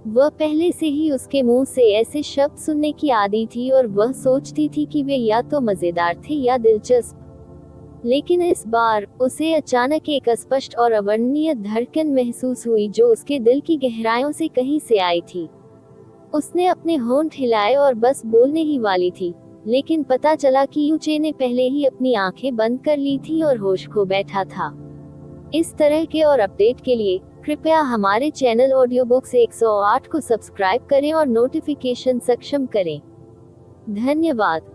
वह पहले से ही उसके मुंह से ऐसे शब्द सुनने की आदी थी और वह सोचती थी कि वे या तो मजेदार थे या दिलचस्प। लेकिन इस बार उसे अचानक एक अस्पष्ट और अवर्णनीय धड़कन महसूस हुई जो उसके दिल की गहराइयों से कहीं से आई थी। उसने अपने होंठ हिलाए और बस बोलने ही वाली थी, लेकिन पता चला कि यू चे ने पहले ही अपनी आंखें बंद कर ली थी और होश खो बैठा था। इस तरह के और अपडेट के लिए कृपया हमारे चैनल ऑडियो बुक्स 108 को सब्सक्राइब करें और नोटिफिकेशन सक्षम करें। धन्यवाद।